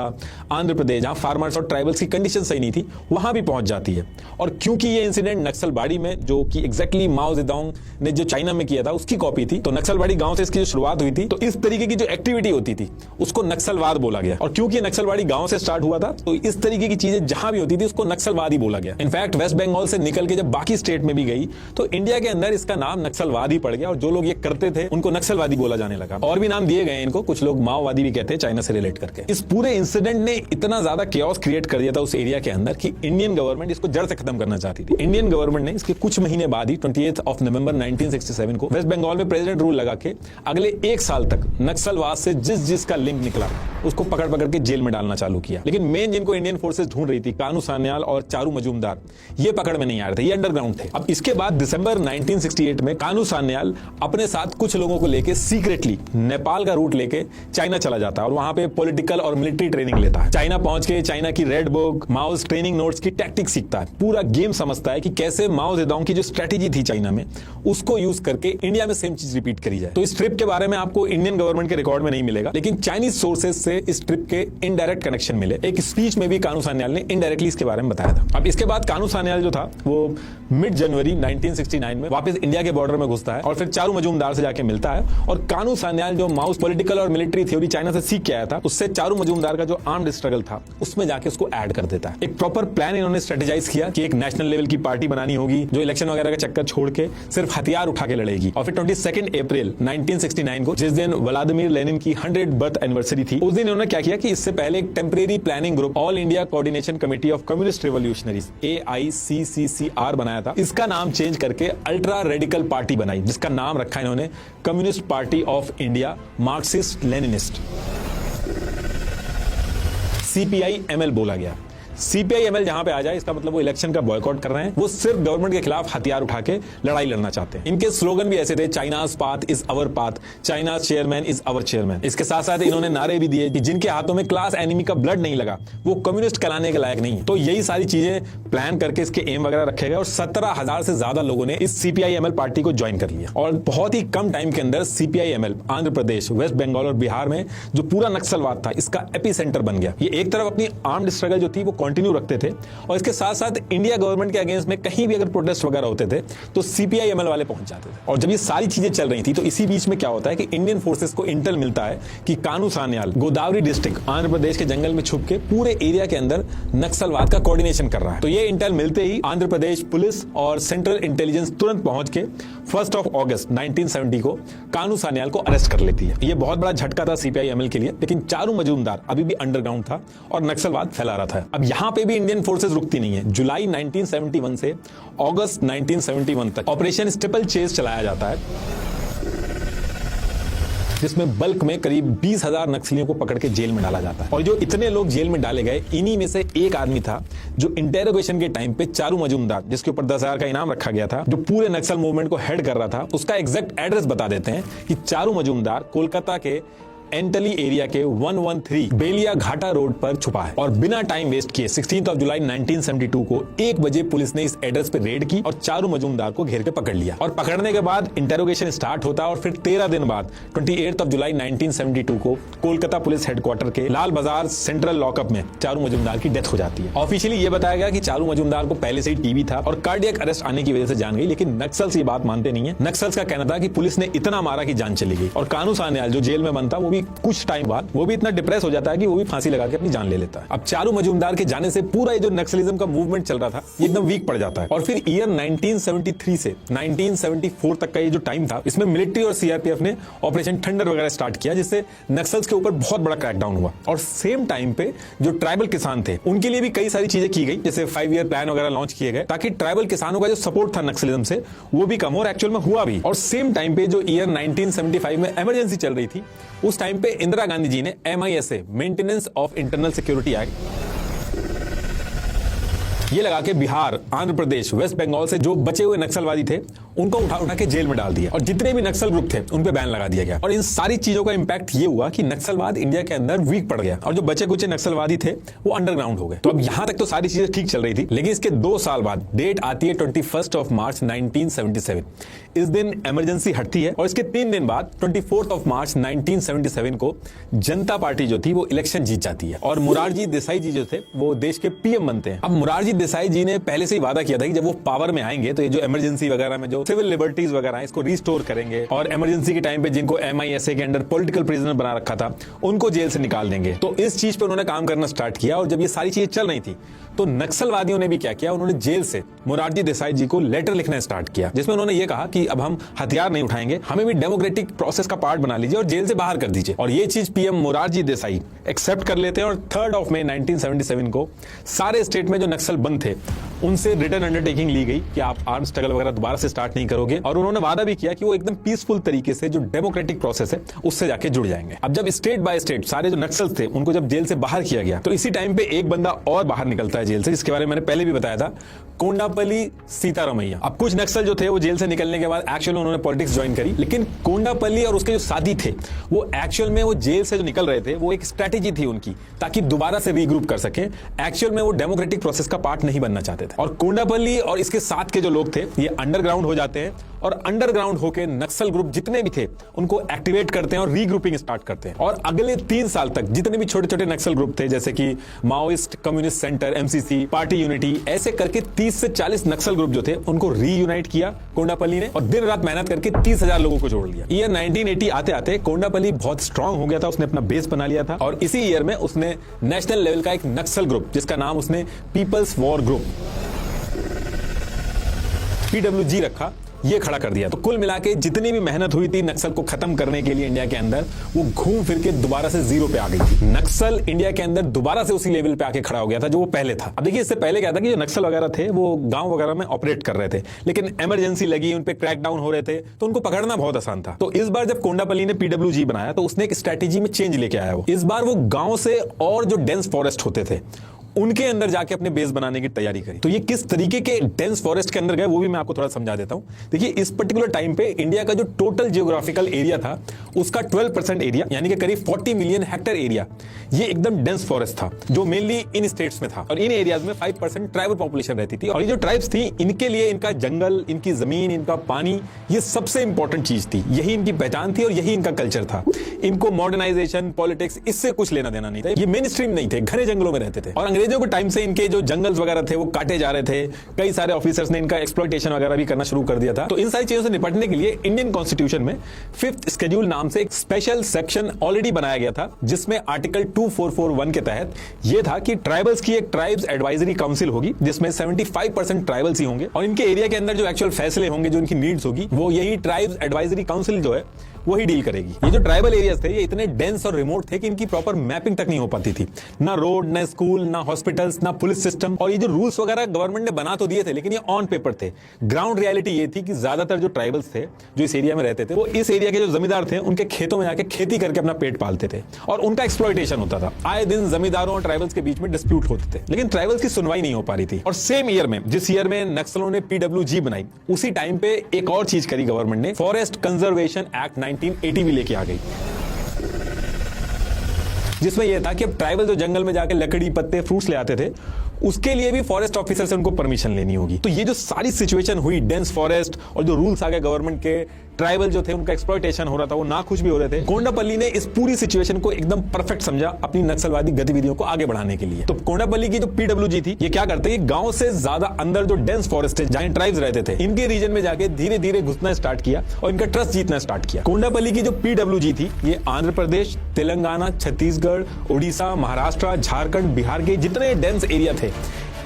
Speaker 1: आंध्र प्रदेश, जहां फार्मर्स और ट्राइबल्स की कंडीशन सही नहीं थी वहां भी पहुंच जाती है। और क्योंकि ये इंसिडेंट नक्सलबाड़ी में जो कि एग्जैक्टली माओ जेडोंग ने जो चाइना में किया था उसकी कॉपी थी, तो नक्सलबाड़ी गांव से इसकी जो शुरुआत हुई थी तो इस तरीके की जो एक्टिविटी होती थी उसको नक्सलवाद बोला गया। और क्योंकि नक्सलबाड़ी गांव से स्टार्ट हुआ था तो इस तरीके की चीजें जहां भी होती थी उसको नक्सलवाद ही बोला गया। इनफैक्ट वेस्ट बंगाल से निकल के जब बाकी स्टेट में भी गई तो इंडिया के अंदर इसका नाम नक्सलवाद ही पड़ गया और जो लोग ये करते थे उनको नक्सलवादी बोला जाने लगा। और भी नाम दिए गए इनको, कुछ लोग माओवादी भी कहते हैं चाइना से रिलेट करके। इस पूरे इंसिडेंट ने इतना ज्यादा केओस क्रिएट कर दिया था उस एरिया के अंदर कि इंडियन गवर्नमेंट इसको जड़ से खत्म करना चाहती थी। इंडियन गवर्नमेंट ने इसके कुछ महीने बाद ही 28 नवंबर 1967 को वेस्ट बंगाल में प्रेसिडेंट रूल लगा के अगले 1 साल तक नक्सलवाद से जिसका लिंक निकला उसको पकड़ पकड़ के जेल में डालना चालू किया। लेकिन मेन जिनको इंडियन फोर्सेस ढूंढ रही थी, कानू सान्याल और चारू मजूमदार, ये पकड़ में नहीं आ रहे थे, ये अंडरग्राउंड थे। अब इसके बाद दिसंबर 1968 में कानू सान्याल अपने साथ कुछ लोगों को लेके सीक्रेटली नेपाल का रूट लेके चाइना चला जाता है और वहां पे पॉलिटिकल और मिलिट्री ट्रेनिंग लेता है। चाइना पहुंच के चाइना की रेड बुक, माओस ट्रेनिंग नोट्स की टैक्टिक सीखता है, पूरा गेम समझता है कि कैसे माओ जेडोंग की जो स्ट्रेटेजी थी चाइना में उसको यूज करके इंडिया में सेम चीज रिपीट करी जाए। तो इस ट्रिप के बारे में आपको इंडियन गवर्नमेंट के रिकॉर्ड में नहीं मिलेगा, लेकिन चाइनीज सोर्सेज से इस ट्रिप के इनडायरेक्ट कनेक्शन मिले। एक स्पीच में भी कानू सान्याल ने इनडायरेक्टली इसके बारे में बताया था। अब इसके बाद कानू सान्याल जो था वो मिड जनवरी 1969 में वापस इंडिया के बॉर्डर में घुसता है और फिर चारू मजूमदार से जाके मिलता है और कानू सान्याल जो माउस पॉलिटिकल और मिलिट्री थ्योरी चाइना से सीख के आया था उससे चारू मजूमदार का जो आर्म्ड स्ट्रगल था उसमें जाके उसको ऐड कर देता है। एक प्रॉपर प्लान इन्होंने स्ट्रेटेजाइज किया कि एक नेशनल लेवल की पार्टी बनानी होगी जो इलेक्शन वगैरह का चक्कर छोड़ के सिर्फ हथियार उठा के लड़ेगी। और फिर 22 अप्रैल 1969 को जिस दिन व्लादिमीर लेनिन की 100 बर्थ एनिवर्सरी थी उस दिन इन्होंने क्या किया कि इससे पहले एक temporary planning group all India coordination committee of communist revolutionaries AICCCR बनाया था। इसका नाम चेंज करके अल्ट्रा रेडिकल पार्टी बनाई जिसका नाम रखा इन्होंने communist party of India Marxist Leninist, CPI-ML बोला गया। CPI-ML जहां पे आ जाए इसका मतलब वो इलेक्शन का बॉयकॉट कर रहे हैं, वो सिर्फ गवर्नमेंट के खिलाफ हथियार उठा के लड़ाई लड़ना चाहते हैं। इनके स्लोगन भी ऐसे थे, China's path is our path, China's chairman is our chairman. इसके साथ साथ इन्होंने नारे भी दिए कि जिनके हाथों में क्लास एनिमी का ब्लड नहीं लगा वो कम्युनिस्ट कहलाने के लायक नहीं है। तो यही सारी चीजें प्लान करके इसके एम वगैरह रखे गए और 17,000 से ज्यादा लोगों ने इस CPI-ML पार्टी को ज्वाइन कर लिया और बहुत ही कम टाइम के अंदर CPI-ML आंध्र प्रदेश, वेस्ट बंगाल और बिहार में जो पूरा नक्सलवाद था इसका एपी सेंटर बन गया। ये एक तरफ अपनी आर्म्ड स्ट्रगल जो थी वो कंटिन्यू रखते थे और इसके साथ साथ इंडिया गवर्नमेंट के अगेंस्ट में कहीं भी अगर प्रोटेस्ट वगैरह होते थे तो CPI-ML वाले पहुंच जाते थे। और जब ये सारी चीजें चल रही थी तो इसी बीच में क्या होता है कि इंडियन फोर्सेस को इंटेल मिलता है कि कानू सान्याल गोदावरी डिस्ट्रिक्ट आंध्र प्रदेश के जंगल में छुप के पूरे एरिया के अंदर नक्सलवाद का कोऑर्डिनेशन कर रहा है। तो ये इंटेल मिलते ही आंध्र प्रदेश पुलिस और सेंट्रल इंटेलिजेंस तुरंत पहुंच के 1 अगस्त 1970 को कानू सान्याल को अरेस्ट कर लेती है। ये बहुत बड़ा झटका था CPI-ML के लिए, लेकिन चारू मजूमदार अभी भी अंडरग्राउंड था और नक्सलवाद फैला रहा था। अब यहां पे भी इंडियन फोर्सेस रुकती नहीं है। जुलाई 1971 से अगस्त 1971 तक ऑपरेशन स्टिपल चेज चलाया जाता है। जिसमें बल्क में करीब 20,000 नक्सलियों को पकड़ के जेल में डाला जाता है। और जो इतने लोग जेल में डाले गए, इन्हीं में से एक आदमी था जो इंटेरोगेशन के टाइम पे चारू मजूमदार, जिसके ऊपर 10,000 का इनाम रखा गया था, जो पूरे नक्सल मूवमेंट को हेड कर रहा था, उसका एग्जैक्ट एड्रेस बता देते हैं कि चारू मजूमदार कोलकाता के एंटली एरिया के 113 बेलिया घाटा रोड पर छुपा है। और बिना टाइम वेस्ट किए 16 जुलाई 1972 को 1 बजे पुलिस ने इस एड्रेस पे रेड की और चारू मजूमदार को घेर के पकड़ लिया। और पकड़ने के बाद इंटेरोगेशन स्टार्ट होता है और फिर 13 दिन बाद 28 जुलाई 1972 को कोलकाता पुलिस हेडक्वार्टर के लाल बाजार सेंट्रल लॉकअप में चारू मजूमदार की डेथ हो जाती है। ऑफिशियली ये बताया गया कि चारू मजूमदार को पहले से ही टीबी था और कार्डियक अरेस्ट आने की वजह से जान गई, लेकिन नक्सल्स ये बात मानते नहीं है। नक्सल्स का कहना था कि पुलिस ने इतना मारा कि जान चली गई। और कानू सान्याल जो जेल में बंद था, वो कुछ टाइम बाद वो भी इतना डिप्रेस हो जाता है कि वो भी फांसी लगा के अपनी जान ले लेता है। अब चारू मजूमदार के जाने से पूरा ये जो नक्सलिज्म का मूवमेंट चल रहा था, ये एकदम वीक पड़ जाता है। और फिर ईयर 1973 से 1974 तक का ये जो टाइम था, इसमें मिलिट्री और सीआरपीएफ ने ऑपरेशन थंडर वगैरह स्टार्ट किया, जिससे नक्सल्स के ऊपर बहुत बड़ा क्रैकडाउन हुआ। और सेम टाइम पे जो ट्राइबल किसान थे, उनके लिए भी कई सारी चीजें की गई, जैसे 5 ईयर प्लान वगैरह लॉन्च किए गए, ताकि ट्राइबल किसानों का जो सपोर्ट था नक्सलिज्म से, वो भी कम हो, और एक्चुअल में हुआ भी। और सेम टाइम पे जो ईयर 1975 में इमरजेंसी चल रही थी, उस टाइम पे इंदिरा गांधी जी ने MISA maintenance of internal security act ये लगा के बिहार, आंध्र प्रदेश, वेस्ट बंगाल से जो बचे हुए नक्सलवादी थे, उनको उठा के जेल में डाल दिया। और जितने भी नक्सल ग्रुप थे, उन पे बैन लगा दिया गया। और इन सारी चीजों का इंपैक्ट ये हुआ कि नक्सलवाद इंडिया के अंदर वीक पड़ गया और जो बचे कुचे नक्सलवादी थे, वो अंडरग्राउंड हो गए। तो अब यहां तक तो सारी चीजें ठीक चल रही थी, लेकिन इसके 2 साल बाद डेट आती है 21 मार्च 1977। इस दिन इमरजेंसी हटती है और इसके 3 दिन बाद 24 मार्च 1977 को जनता पार्टी जो थी, वो इलेक्शन जीत जाती है और मोरारजी देसाई जी जो थे, वो देश के पीएम बनते हैं। अब मोरारजी देसाई जी ने पहले से ही वादा किया था कि जब वो पावर में आएंगे तो ये जो इमरजेंसी वगैरह में जो सिविल लिबर्टीज वगैरह इसको रिस्टोर करेंगे और इमरजेंसी के टाइम पे जिनको MISA के अंडर पॉलिटिकल प्रिजनर बना रखा था, उनको जेल से निकाल देंगे। तो इस चीज पे उन्होंने काम करना स्टार्ट किया। और जब ये सारी चीजें चल रही थी, तो नक्सलवादियों ने भी क्या किया, उन्होंने जेल से मोरारजी देसाई जी को लेटर लिखना स्टार्ट किया, जिसमें उन्होंने ये कहा कि अब हम हथियार नहीं उठाएंगे, हमें भी डेमोक्रेटिक प्रोसेस का पार्ट बना लीजिए और जेल से बाहर कर दीजिए। और ये चीज पीएम मोरारजी देसाई एक्सेप्ट कर लेते हैं और 3 मई 1977 को सारे स्टेट में जो नक्सल बंद थे, उनसे रिटर्न अंडरटेकिंग ली गई कि आप आर्म स्ट्रगल वगैरह दोबारा से स्टार्ट नहीं करोगे। और उन्होंने वादा भी किया कि वो एकदम पीसफुल तरीके से जो डेमोक्रेटिक प्रोसेस है, उससे जाके जुड़ जाएंगे। अब जब स्टेट बाय स्टेट सारे जो नक्सल्स थे, उनको जब जेल से बाहर किया गया, तो इसी टाइम पे एक बंदा और बाहर निकलता है जेल से, जिसके बारे में मैंने पहले भी बताया था, कोंडापल्ली सीतारामैया। अब कुछ नक्सल जो थे, वो जेल से निकलने के बाद एक्चुअल में उन्होंने पॉलिटिक्स ज्वाइन करी, लेकिन कोंडापल्ली और उसके जो साथी थे, वो एक्चुअल में वो जेल से जो निकल रहे थे, वो एक स्ट्रेटेजी थी उनकी, ताकि दोबारा से रीग्रुप कर सके। एक्चुअल में वो डेमोक्रेटिक प्रोसेस का पार्ट नहीं बनना चाहते थे। और कोंडापल्ली और इसके साथ के जो लोग थे, ये अंडरग्राउंड हो जाते हैं और अंडरग्राउंड होकर नक्सल ग्रुप जितने भी थे, उनको एक्टिवेट करते हैं और रीग्रुपिंग स्टार्ट करते हैं। और अगले 3 साल तक जितने भी छोटे छोटे नक्सल ग्रुप थे, जैसे कि Maoist communist centre, MCC, party unity, ऐसे करके 30 से 40 नक्सल ग्रुप जो थे, उनको रीयूनाइट किया कोंडापल्ली ने और दिन रात मेहनत करके 30,000 लोगों को जोड़ लिया। ईयर 1980 आते आते कोंडापल्ली बहुत स्ट्रांग हो गया था, उसने अपना बेस बना लिया था। और इसी ईयर में उसने नेशनल लेवल का एक नक्सल ग्रुप, जिसका नाम उसने पीपल्स वॉर ग्रुप PWG रखा, ये खड़ा कर दिया। तो कुल मिला के जितनी भी मेहनत हुई थी नक्सल को खत्म करने के लिए इंडिया के अंदर, वो घूम फिर के दोबारा से 0 पे आ गई थी। नक्सल इंडिया के अंदर दोबारा से उसी लेवल पे आके खड़ा हो गया था जो वो पहले था। अब देखिए, इससे पहले क्या था कि जो नक्सल वगैरह थे, वो गांव वगैरह में ऑपरेट कर रहे थे, लेकिन इमरजेंसी लगी, उन पे क्रैकडाउन हो रहे थे, तो उनको पकड़ना बहुत आसान था। तो इस बार जब कोंडापल्ली ने PWG बनाया, तो उसने एक स्ट्रेटेजी में चेंज लेके आया। वो इस बार वो गांव से और जो डेंस फॉरेस्ट होते थे, उनके अंदर जाके अपने बेस बनाने की तैयारी करी। तो ये किस तरीके के डेंस फॉरेस्ट के अंदर गए, वो भी मैं आपको थोड़ा समझा देता हूं। देखिए, इस पर्टिकुलर टाइम पे इंडिया का जो टोटल जियोग्राफिकल एरिया था, उसका 12% एरिया, यानी कि करीब 40 मिलियन हेक्टेयर एरिया, ये एकदम डेंस फॉरेस्ट था, जो मेनली इन स्टेट्स में था। और इन एरियाज में 5% ट्राइबल पॉपुलेशन रहती थी। और ये जो ट्राइब्स थी, इनके लिए इनका जंगल, इनकी जमीन, इनका पानी, ये सबसे इंपॉर्टेंट चीज थी। यही इनकी पहचान थी और यही इनका कल्चर था। इनको मॉडर्नाइजेशन, पॉलिटिक्स, इससे कुछ लेना देना नहीं था। ये मेन स्ट्रीम नहीं थे, घने जंगलों में रहते थे। और अंग्रेजों के टाइम से इनके जो जंगल्स वगैरह थे, वो काटे जा रहे थे। कई सारे ऑफिसर्स ने इनका एक्सप्लॉयटेशन वगैरह भी करना शुरू कर दिया था। तो इन सारी चीजों से निपटने के लिए इंडियन कॉन्स्टिट्यूशन में 5th शेड्यूल नाम से एक स्पेशल सेक्शन ऑलरेडी बनाया गया था, जिसमें आर्टिकल 2441 के तहत यह था कि ट्राइबल्स की एक ट्राइब्स एडवाइजरी काउंसिल होगी, जिसमें 75% ट्राइबल्स ही होंगे और इनके एरिया के अंदर जो एक्चुअल फैसले होंगे, जो इनकी नीड्स होगी, वो यही ट्राइब्स एडवाइजरी काउंसिल जो है, वही डील करेगी। ये जो ट्राइबल एरियाज थे ये इतने डेंस और रिमोट थे कि इनकी प्रॉपर मैपिंग तक नहीं हो पाती थी, ना रोड, ना स्कूल, ना हॉस्पिटल्स, ना पुलिस सिस्टम। और ये जो रूल्स वगैरह गवर्नमेंट ने बना तो दिए थे लेकिन ये ऑन पेपर थे। ग्राउंड रियलिटी ये थी कि ज्यादातर जो ट्राइबल्स थे जो इस एरिया में रहते थे वो इस एरिया के जो जमींदार थे उनके खेतों में जाके खेती करके अपना पेट पालते थे और उनका एक्सप्लॉयटेशन होता था। आए दिन जमींदारों और ट्राइबल्स के बीच में डिस्प्यूट होते थे लेकिन ट्राइबल्स की सुनवाई नहीं हो पा रही थी। और सेम ईयर में जिस ईयर में नक्सलों ने PWG बनाई उसी टाइम पे एक और चीज करी गवर्नमेंट ने, फॉरेस्ट कंजर्वेशन एक्ट 1980 भी लेके आ गई, जिसमें यह था कि अब ट्राइबल जो जंगल में जाके लकड़ी, पत्ते, फ्रूट्स ले आते थे उसके लिए भी फॉरेस्ट ऑफिसर से उनको परमिशन लेनी होगी। तो ये जो सारी सिचुएशन हुई, डेंस फॉरेस्ट और जो रूल्स आ गए गवर्नमेंट के, ट्राइबल जो थे उनका एक्सप्लॉयटेशन हो रहा था, वो नाखुश भी हो रहे थे। कोंडापल्ली ने इस पूरी सिचुएशन को एकदम परफेक्ट समझा अपनी नक्सलवादी गतिविधियों को आगे बढ़ाने के लिए। तो कोंडापल्ली की जो PWG थी ये क्या करते हैं, गांव से ज्यादा अंदर जो डेंस फॉरेस्ट है जहां ट्राइब्स रहते थे इनके रीजन में जाके धीरे धीरे घुसना स्टार्ट किया और इनका ट्रस्ट जीतना स्टार्ट किया। कोंडापल्ली की जो PWG थी ये आंध्र प्रदेश, तेलंगाना, छत्तीसगढ़, उड़ीसा, महाराष्ट्र, झारखंड, बिहार के जितने डेंस एरिया थे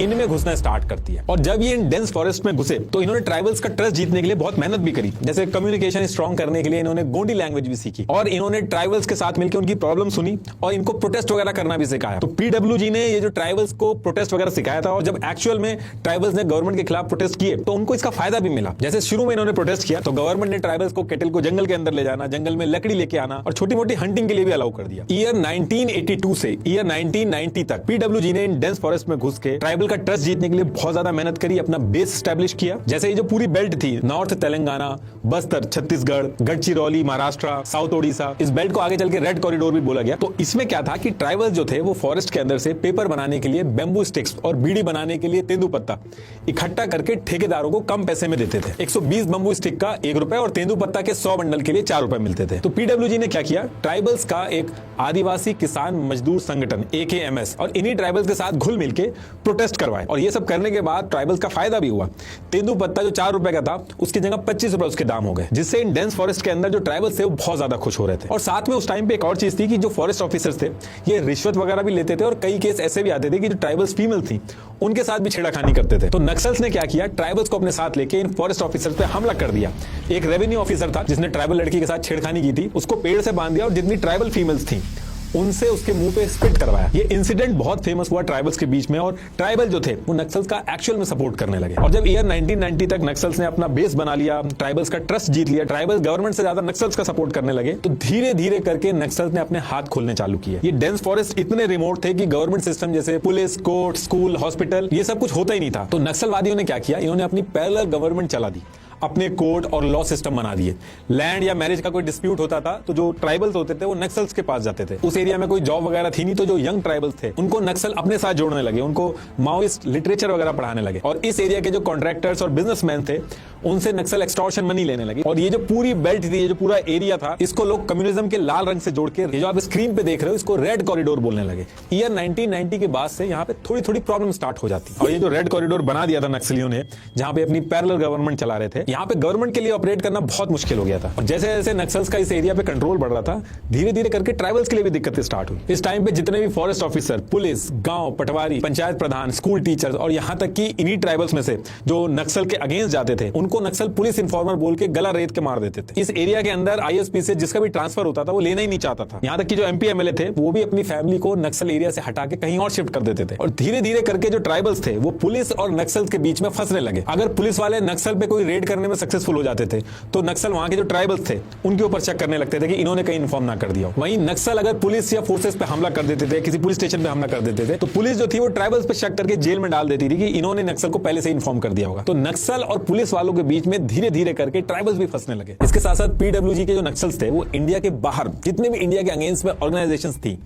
Speaker 1: इनमें घुसना स्टार्ट करती है। और जब ये इन डेंस फॉरेस्ट में घुसे तो इन्होंने ट्राइबल्स का ट्रस्ट जीतने के लिए बहुत मेहनत भी करी। जैसे कम्युनिकेशन स्ट्रॉन्ग करने के लिए इन्होंने गोंडी लैंग्वेज भी सीखी और इन्होंने ट्राइबल्स के साथ मिलकर उनकी प्रॉब्लम सुनी और इनको प्रोटेस्ट वगैरह करना भी सिखाया। तो PWG ने ये जो ट्राइबल्स को प्रोटेस्ट वगैरह सिखाया था और जब एक्चुअल में ट्राइबल्स ने गवर्नमेंट के खिलाफ प्रोटेस्ट किए तो उनको इसका फायदा भी मिला। जैसे शुरू में इन्होंने प्रोटेस्ट किया तो गवर्नमेंट ने ट्राइबल्स को केटल को जंगल के अंदर ले जाना, जंगल में लकड़ी लेके आना और छोटी मोटी हंटिंग के लिए भी अलाउ कर दिया। ईयर 1982 से ईयर 1990 तक PWG ने इन डेंस फॉरेस्ट में घुस के ट्राइबल का ट्रस्ट जीतने के लिए बहुत ज्यादा मेहनत करी, अपना बेस स्टैब्लिश किया। जैसे ये जो पूरी बेल्ट थी, नॉर्थ तेलंगाना, बस्तर, छत्तीसगढ़, गढ़चिरौली, महाराष्ट्र, साउथ ओडिशा, इस बेल्ट को आगे चल के रेड कॉरिडोर भी बोला गया। तो इसमें क्या था कि ट्राइबल्स जो थे वो फॉरेस्ट के अंदर से पेपर बनाने के लिए बेम्बू स्टिक्स और बीड़ी बनाने के लिए तेंदूपत्ता इकट्ठा करके ठेकेदारों को कम पैसे में देते थे। 120 बम्बू स्टिक का ₹1 और तेंदूपत्ता के 100 बंडल के लिए ₹4 मिलते थे। तो PWG ने क्या किया, ट्राइबल्स का एक आदिवासी किसान मजदूर संगठन AKMS और इन्हीं ट्राइबल्स के साथ घुल मिलके प्रोटेस्ट करवाए और ये सब करने के बाद ट्राइबल्स का फायदा भी हुआ। तेंदूपत्ता जो ₹4 का था उसकी जगह ₹25 उसके दाम हो गए, जिससे इन डेंस फॉरेस्ट के अंदर जो ट्राइबल्स थे वो बहुत ज्यादा खुश हो रहे थे। और साथ में उस टाइम पे एक और चीज थी कि जो फॉरेस्ट ऑफिसर्स थे ये रिश्वत वगैरह भी लेते थे और कई केस ऐसे भी आते थे कि जो ट्राइबल्स फीमेल थी उनके साथ भी छेड़खानी करते थे। तो नक्सल्स ने क्या किया, ट्राइबल्स को अपने साथ लेके इन फॉरेस्ट ऑफिसर्स पे हमला कर दिया। एक रेवेन्यू ऑफिसर था जिसने ट्राइबल लड़की के साथ छेड़खानी की थी, उसको पेड़ से बांध दिया और जितनी ट्राइबल फीमेल्स थी उनसे उसके मुंह पे स्पिट करवाया। ये इंसिडेंट बहुत फेमस हुआ ट्राइबल्स के बीच में और ट्राइबल जो थे वो नक्सल्स का एक्चुअल में सपोर्ट करने लगे। और जब ईयर 1990 तक नक्सल्स ने अपना बेस बना लिया, ट्राइबल्स का ट्रस्ट जीत लिया, ट्राइबल्स गवर्नमेंट से ज्यादा नक्सल्स का सपोर्ट करने लगे, तो धीरे धीरे करके नक्सल्स ने अपने हाथ खोलने चालू किए। ये डेंस फॉरेस्ट इतने रिमोट थे कि गवर्नमेंट सिस्टम जैसे पुलिस, कोर्ट, स्कूल, हॉस्पिटल ये सब कुछ होता ही नहीं था। तो नक्सलवादियों ने क्या किया, इन्होंने अपनी पैरेलल गवर्नमेंट चला दी, अपने कोर्ट और लॉ सिस्टम बना दिए। लैंड या मैरिज का कोई डिस्प्यूट होता था तो जो ट्राइबल्स होते थे वो नक्सल्स के पास जाते थे। उस एरिया में कोई जॉब वगैरह थी नहीं तो जो यंग ट्राइबल्स थे उनको नक्सल अपने साथ जोड़ने लगे, उनको माओइस्ट लिटरेचर वगैरह पढ़ाने लगे और इस एरिया के जो कॉन्ट्रैक्टर्स और बिजनेसमैन थे उनसे नक्सल एक्सटॉर्शन मनी लेने लगे। और ये जो पूरी बेल्ट थी, ये जो पूरा एरिया था, इसको लोग कम्युनिज्म के लाल रंग से जोड़ के, ये जो आप स्क्रीन पे देख रहे हो, इसको रेड कॉरिडोर बोलने लगे। ईयर 1990 के बाद से यहाँ पे थोड़ी थोड़ी प्रॉब्लम स्टार्ट हो जाती और ये जो रेड कॉरिडोर बना दिया था नक्सलियों ने, जहां पे अपनी पैरेलल गवर्नमेंट चला रहे थे, यहाँ पे गवर्नमेंट के लिए ऑपरेट करना बहुत मुश्किल हो गया था। और जैसे जैसे नक्सल्स का इस एरिया पे कंट्रोल बढ़ रहा था, धीरे धीरे करके ट्राइबल्स के लिए भी दिक्कतें स्टार्ट हुई। इस टाइम पे जितने भी फॉरेस्ट ऑफिसर, पुलिस, गांव, पटवारी, पंचायत प्रधान, स्कूल टीचर्स और यहाँ तक कि इन्हीं ट्राइबल्स में से जो नक्सल के अगेंस्ट जाते थे उनको नक्सल पुलिस इन्फॉर्मर बोल के गला रेत के मार देते थे। इस एरिया के अंदर ISP से जिसका भी ट्रांसफर होता था वो लेना ही नहीं चाहता था। यहाँ तक कि जो MP MLA थे वो भी अपनी फैमिली को नक्सल एरिया से हटा के कहीं और शिफ्ट कर देते थे। और धीरे धीरे करके जो ट्राइबल्स थे वो पुलिस और नक्सल के बीच में फंसने लगे। अगर पुलिस वाले नक्सल पे कोई रेड करने में सक्सेसफुल हो जाते थे तो नक्सल वहां के जो ट्राइबल्स थे उनके ऊपर शक करने लगते थे कि इन्होंने कहीं इन्फॉर्म ना कर दिया। वहीं नक्सल अगर पुलिस या फोर्सेस पे हमला कर देते थे, किसी पुलिस स्टेशन पे हमला कर देते थे, तो पुलिस जो थी वो ट्राइबल्स पे शक करके जेल में डाल देती थी कि इन्होंने नक्सल को पहले से इन्फॉर्म कर दिया होगा। तो नक्सल और पुलिस वालों के बीच में धीरे धीरे करके ट्राइबल्स भी फंसने लगे। इसके साथ साथ PWG के जो नक्सल्स थे वो इंडिया के बाहर जितने भी इंडिया के अगेंस्ट में ऑर्गेनाइजेशंस थी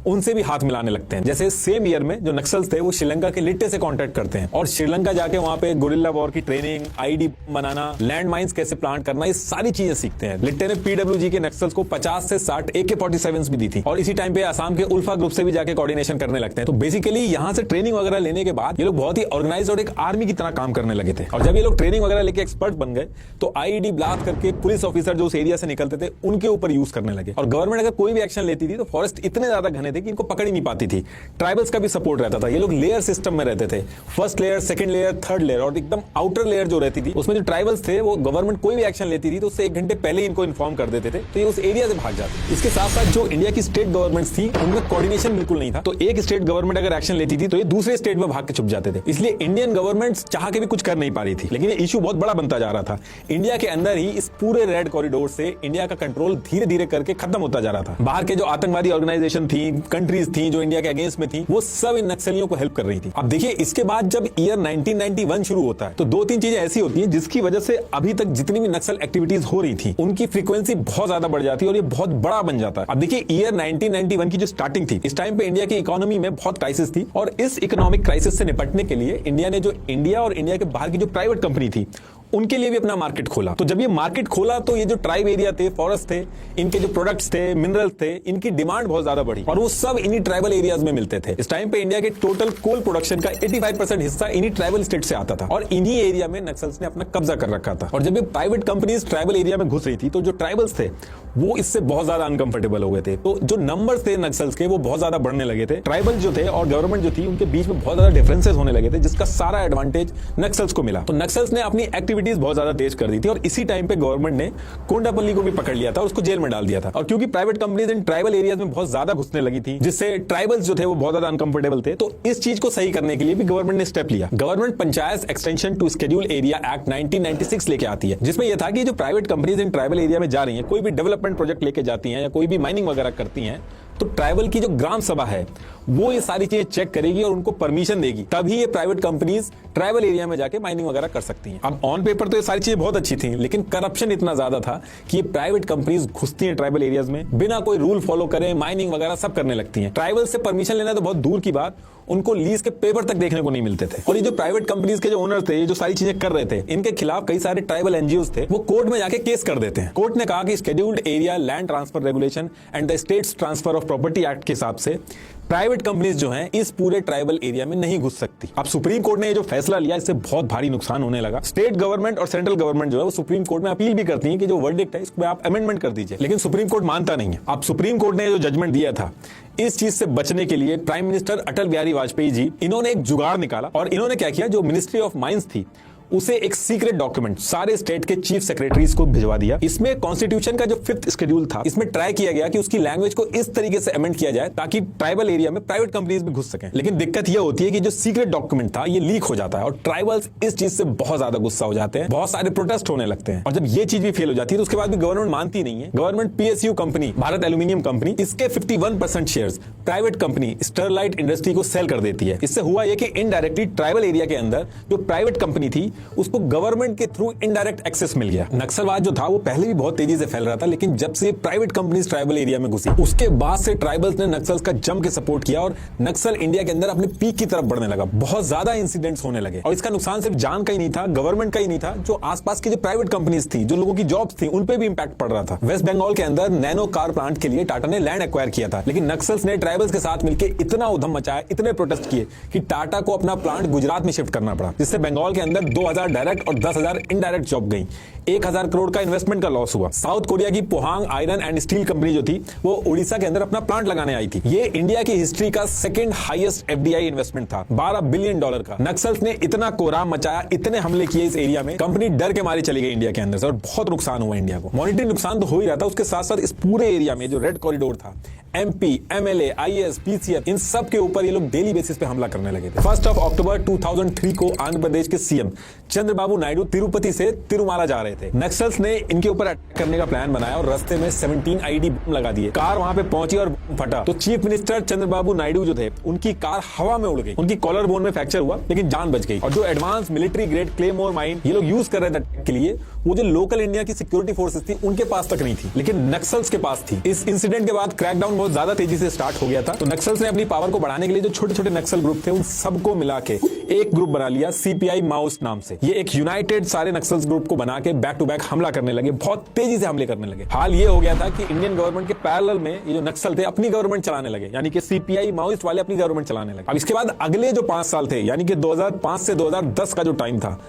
Speaker 1: उनसे भी हाथ मिलाने लगते हैं। जैसे सेम ईयर में जो नक्सल्स थे वो श्रीलंका के लिट्टे से कांटेक्ट करते हैं और श्रीलंका जाके वहां पे गुरिल्ला वॉर की ट्रेनिंग, IED बनाना, लैंड माइंस कैसे प्लांट करना, ये सारी चीजें सीखते हैं। लिट्टे ने PWG के नक्सल्स को 50 से 60 AK-47 भी दी थी और इसी टाइम पे आसाम के उल्फा ग्रुप से भी जाके कोऑर्डिनेशन करने लगते हैं। तो बेसिकली यहाँ से ट्रेनिंग वगैरह लेने के बाद ये लोग बहुत ही ऑर्गेनाइज और एक आर्मी की तरह काम करने लगे थे। और जब ये लोग ट्रेनिंग वगैरह लेके एक्सपर्ट बन गए तो IED ब्लास्ट करके पुलिस ऑफिसर जो उस एरिया से निकलते थे उनके ऊपर यूज करने लगे। और गवर्नमेंट अगर कोई भी एक्शन लेती थी तो फॉरेस्ट इतने ज्यादा घने रहे थे कि इनको पकड़ ही नहीं पाती थी। ट्राइबल्स का भी सपोर्ट रहता था, ये लोग लेयर सिस्टम में रहते थे, first layer, second layer, third layer, और एकदम आउटर लेयर जो रहती थी उसमें जो ट्राइबल्स थे वो गवर्नमेंट कोई भी एक्शन लेती थी तो उससे 1 घंटे पहले ही इनको इन्फॉर्म कर देते थे, तो ये उस एरिया से भाग जाते। इसके साथ साथ जो इंडिया की स्टेट गवर्नमेंट्स थी उनमें कोऑर्डिनेशन बिल्कुल नहीं था, तो एक स्टेट गवर्नमेंट अगर एक्शन लेती थी तो ये दूसरे स्टेट में भाग के छुप जाते थे। इसलिए इंडियन गवर्नमेंट चाह के भी कुछ कर नहीं पा रही थी, लेकिन ये इशू बहुत बड़ा बनता जा रहा था। इंडिया के अंदर ही इस पूरे रेड कॉरिडोर से इंडिया का कंट्रोल धीरे धीरे करके खत्म होता जा रहा था। बाहर के जो आतंकवादी ऑर्गेनाइजेशन थी, कंट्रीज थी जो इंडिया के अगेंस्ट में थी, वो सब इन नक्सलियों को हेल्प कर रही थी। अब देखिए, इसके बाद जब ईयर 1991 शुरू होता है तो 2-3 चीजें ऐसी होती हैं जिसकी वजह से अभी तक जितनी भी नक्सल एक्टिविटीज हो रही थी उनकी फ्रीक्वेंसी बहुत ज्यादा बढ़ जाती है और ये बहुत बड़ा बन जाता है। अब देखिए, ईयर 1991 की जो स्टार्टिंग थी, इस टाइम पे इंडिया की इकोनॉमी में बहुत क्राइसिस थी और इस इकोनॉमिक क्राइसिस से निपटने के लिए इंडिया ने जो इंडिया और इंडिया के बाहर की जो प्राइवेट कंपनी थी उनके लिए भी अपना मार्केट खोला। तो जब ये मार्केट खोला तो ये जो ट्राइब एरिया थे, फॉरेस्ट थे, इनके जो प्रोडक्ट्स थे, मिनरल्स थे, इनकी डिमांड बहुत ज्यादा बढ़ी और वो सब इन्हीं ट्राइबल एरियाज में मिलते थे। इस टाइम पे इंडिया के टोटल कोल प्रोडक्शन का 85% हिस्सा इन्हीं ट्राइबल स्टेट से आता था और इन्हीं एरिया में नक्सल्स ने अपना कब्जा कर रखा था। और जब ये प्राइवेट कंपनीज ट्राइबल एरिया में घुस रही थी तो जो ट्राइबल्स थे वो इससे बहुत ज्यादा अनकंफर्टेबल हो गए थे, तो जो नंबर्स थे नक्सल्स के वो बहुत ज्यादा बढ़ने लगे थे। ट्राइबल जो थे और गवर्नमेंट जो थी उनके बीच में बहुत ज्यादा डिफरेंसेस होने लगे थे, जिसका सारा एडवांटेज नक्सल्स को मिला। तो नक्सल्स ने अपनी एक्टिविटीज बहुत ज्यादा तेज कर दी थी और इसी टाइम पे गवर्नमेंट ने कोंडापल्ली को भी पकड़ लिया था और उसको जेल में डाल दिया था। और क्योंकि private companies in tribal areas में बहुत ज्यादा घुसने लगी थी, जिससे ट्राइबल्स जो थे वो बहुत ज्यादा अनकंफर्टेबल थे, तो इस चीज को सही करने के लिए भी गवर्नमेंट ने स्टेप लिया। Government panchayat extension to schedule area act 1996 लेके आती है, जिसमें यह था कि जो private companies in tribal area में जा रही है, कोई भी डेवलपमेंट प्रोजेक्ट लेके जाती हैं या कोई भी माइनिंग वगैरह करती हैं, तो ट्राइबल की जो ग्राम सभा है वो ये सारी चीजें चेक करेगी और उनको परमिशन देगी, तभी ये प्राइवेट कंपनीज ट्राइबल एरिया में जाके माइनिंग वगैरह कर सकती हैं। अब ऑन पेपर तो ये सारी चीजें बहुत अच्छी थी, लेकिन करप्शन इतना ज्यादा था कि ये प्राइवेट कंपनीज घुसती हैं ट्राइबल एरियाज में, बिना कोई रूल फॉलो करे माइनिंग वगैरह सब करने लगती हैं। ट्राइबल से परमिशन लेना तो बहुत दूर की बात, उनको लीज के पेपर तक देखने को नहीं मिलते थे। और ये जो प्राइवेट कंपनीज के जो ओनर थे, ये जो सारी चीजें कर रहे थे, इनके खिलाफ कई सारे ट्राइबल एनजीओज थे, वो कोर्ट में जाके केस कर देते हैं। कोर्ट ने कहा कि scheduled area land transfer regulation and the states transfer of property act के हिसाब से प्राइवेट कंपनीज जो हैं इस पूरे ट्राइबल एरिया में नहीं घुस सकती। अब सुप्रीम कोर्ट ने ये जो फैसला लिया, इससे बहुत भारी नुकसान होने लगा। स्टेट गवर्नमेंट और सेंट्रल गवर्नमेंट जो है वो सुप्रीम कोर्ट में अपील भी करती है कि जो वर्डिक्ट है इसको आप अमेंडमेंट कर दीजिए, लेकिन सुप्रीम कोर्ट मानता नहीं है। अब सुप्रीम कोर्ट ने जो जजमेंट दिया था, इस चीज से बचने के लिए प्राइम मिनिस्टर अटल बिहारी वाजपेयी जी, इन्होंने एक जुगाड़ निकाला और इन्होंने क्या किया, जो मिनिस्ट्री ऑफ माइंस थी उसे एक सीक्रेट डॉक्यूमेंट सारे स्टेट के चीफ सेक्रेटरीज को भिजवा दिया। इसमें कॉन्स्टिट्यूशन का जो 5th शेड्यूल था, इसमें ट्राई किया गया कि उसकी लैंग्वेज को इस तरीके से अमेंड किया जाए ताकि ट्राइबल एरिया में प्राइवेट कंपनीज भी घुस सकें। लेकिन दिक्कत यह होती है कि जो सीक्रेट डॉक्यूमेंट था ये लीक हो जाता है और ट्राइबल्स इस चीज से बहुत ज्यादा गुस्सा हो जाते हैं, बहुत सारे प्रोटेस्ट होने लगते हैं। और जब ये चीज भी फेल हो जाती है तो उसके बाद भी गवर्नमेंट मानती नहीं है। Government PSU company, Bharat aluminium company, इसके 51% shares private company Sterlite industry को सेल कर देती है। इससे हुआ यह कि इनडायरेक्टली ट्राइबल एरिया के अंदर जो प्राइवेट कंपनी थी उसको गवर्नमेंट के थ्रू इनडायरेक्ट एक्सेस मिल गया। नक्सलवाद जो था वो पहले भी बहुत तेजी से फैल रहा था, लेकिन जब से प्राइवेट कंपनीज ट्राइबल एरिया में घुसी उसके बाद से ट्राइबल्स ने नक्सल्स का जम के सपोर्ट किया और नक्सल इंडिया के अंदर अपने पीक की तरफ बढ़ने लगा। बहुत ज्यादा इंसिडेंट्स होने लगे और इसका नुकसान सिर्फ जान का ही नहीं था, गवर्नमेंट का ही नहीं था, जो आसपास की जो प्राइवेट कंपनीज थी, जो लोगों की जॉब्स थी, उन पे भी इंपैक्ट पड़ रहा था। वेस्ट बंगाल के अंदर नैनो कार प्लांट के लिए टाटा ने लैंड एक्वायर किया था, लेकिन नक्सल्स ने ट्राइबल्स के साथ मिलकर इतना उधम मचाया, इतने प्रोटेस्ट किए कि टाटा को अपना प्लांट गुजरात में शिफ्ट करना पड़ा, जिससे बंगाल के अंदर 2000 डायरेक्ट और 10,000 इनडायरेक्ट जॉब गई। 1000 करोड़ का इन्वेस्टमेंट का लॉस हुआ। साउथ कोरिया की Pohang iron and steel company जो थी वो उड़ीसा के अंदर अपना प्लांट लगाने आई थी। ये इंडिया की हिस्ट्री का सेकंड हाईएस्ट FDI इन्वेस्टमेंट था, $12 बिलियन का। नक्सल्स ने इतना कोहराम मचाया, इतने हमले किए इस एरिया में, कंपनी डर के मारे चली गई इंडिया के अंदर से और बहुत नुकसान हुआ इंडिया को। मॉनिटरी नुकसान तो हो ही रहा था, उसके साथ साथ इस पूरे एरिया में जो रेड कॉरिडोर था, MP, MLA, IAS, PCF, इन सब के ऊपर ये लोग डेली बेसिस पे हमला करने लगे थे। 1 अक्टूबर 2003 को आंध्र प्रदेश के CM चंद्रबाबू नायडू तिरुपति से तिरुमाला जा रहे थे। नक्सल्स ने इनके ऊपर अटैक करने का प्लान बनाया और रास्ते में 17 IED बम लगा दिए। कार वहां पे पहुंची और फटा तो चीफ मिनिस्टर चंद्रबाबू नायडू जो थे उनकी कार हवा में उड़ गई, उनकी कॉलर बोन में फ्रैक्चर हुआ लेकिन जान बच गई। और जो advance military grade claymore mine ये लोग यूज कर रहे थे अटैक के लिए, वो जो लोकल इंडिया की सिक्योरिटी फोर्सेस थी उनके पास तक नहीं थी, लेकिन नक्सल्स के पास थी। इस इंसिडेंट के बाद क्रैकडाउन बहुत ज्यादा तेजी से स्टार्ट हो गया था। तो नक्सल्स ने अपनी पावर को बढ़ाने के लिए जो छोटे छोटे नक्सल ग्रुप थे उन सबको मिला के एक ग्रुप बना लिया CPI माओइस्ट नाम से। ये एक यूनाइटेड सारे नक्सल्स ग्रुप को बना के बैक टू बैक हमला करने लगे, बहुत तेजी से हमले करने लगे। हाल ये हो गया था कि इंडियन गवर्नमेंट के पैरेलल में ये जो नक्सल थे अपनी गवर्नमेंट चलाने लगे, यानी कि CPI माओइस्ट वाले अपनी गवर्नमेंट चलाने लगे। अब इसके बाद अगले जो 5 साल थे, यानी कि 2005 से 2010 का जो टाइम था,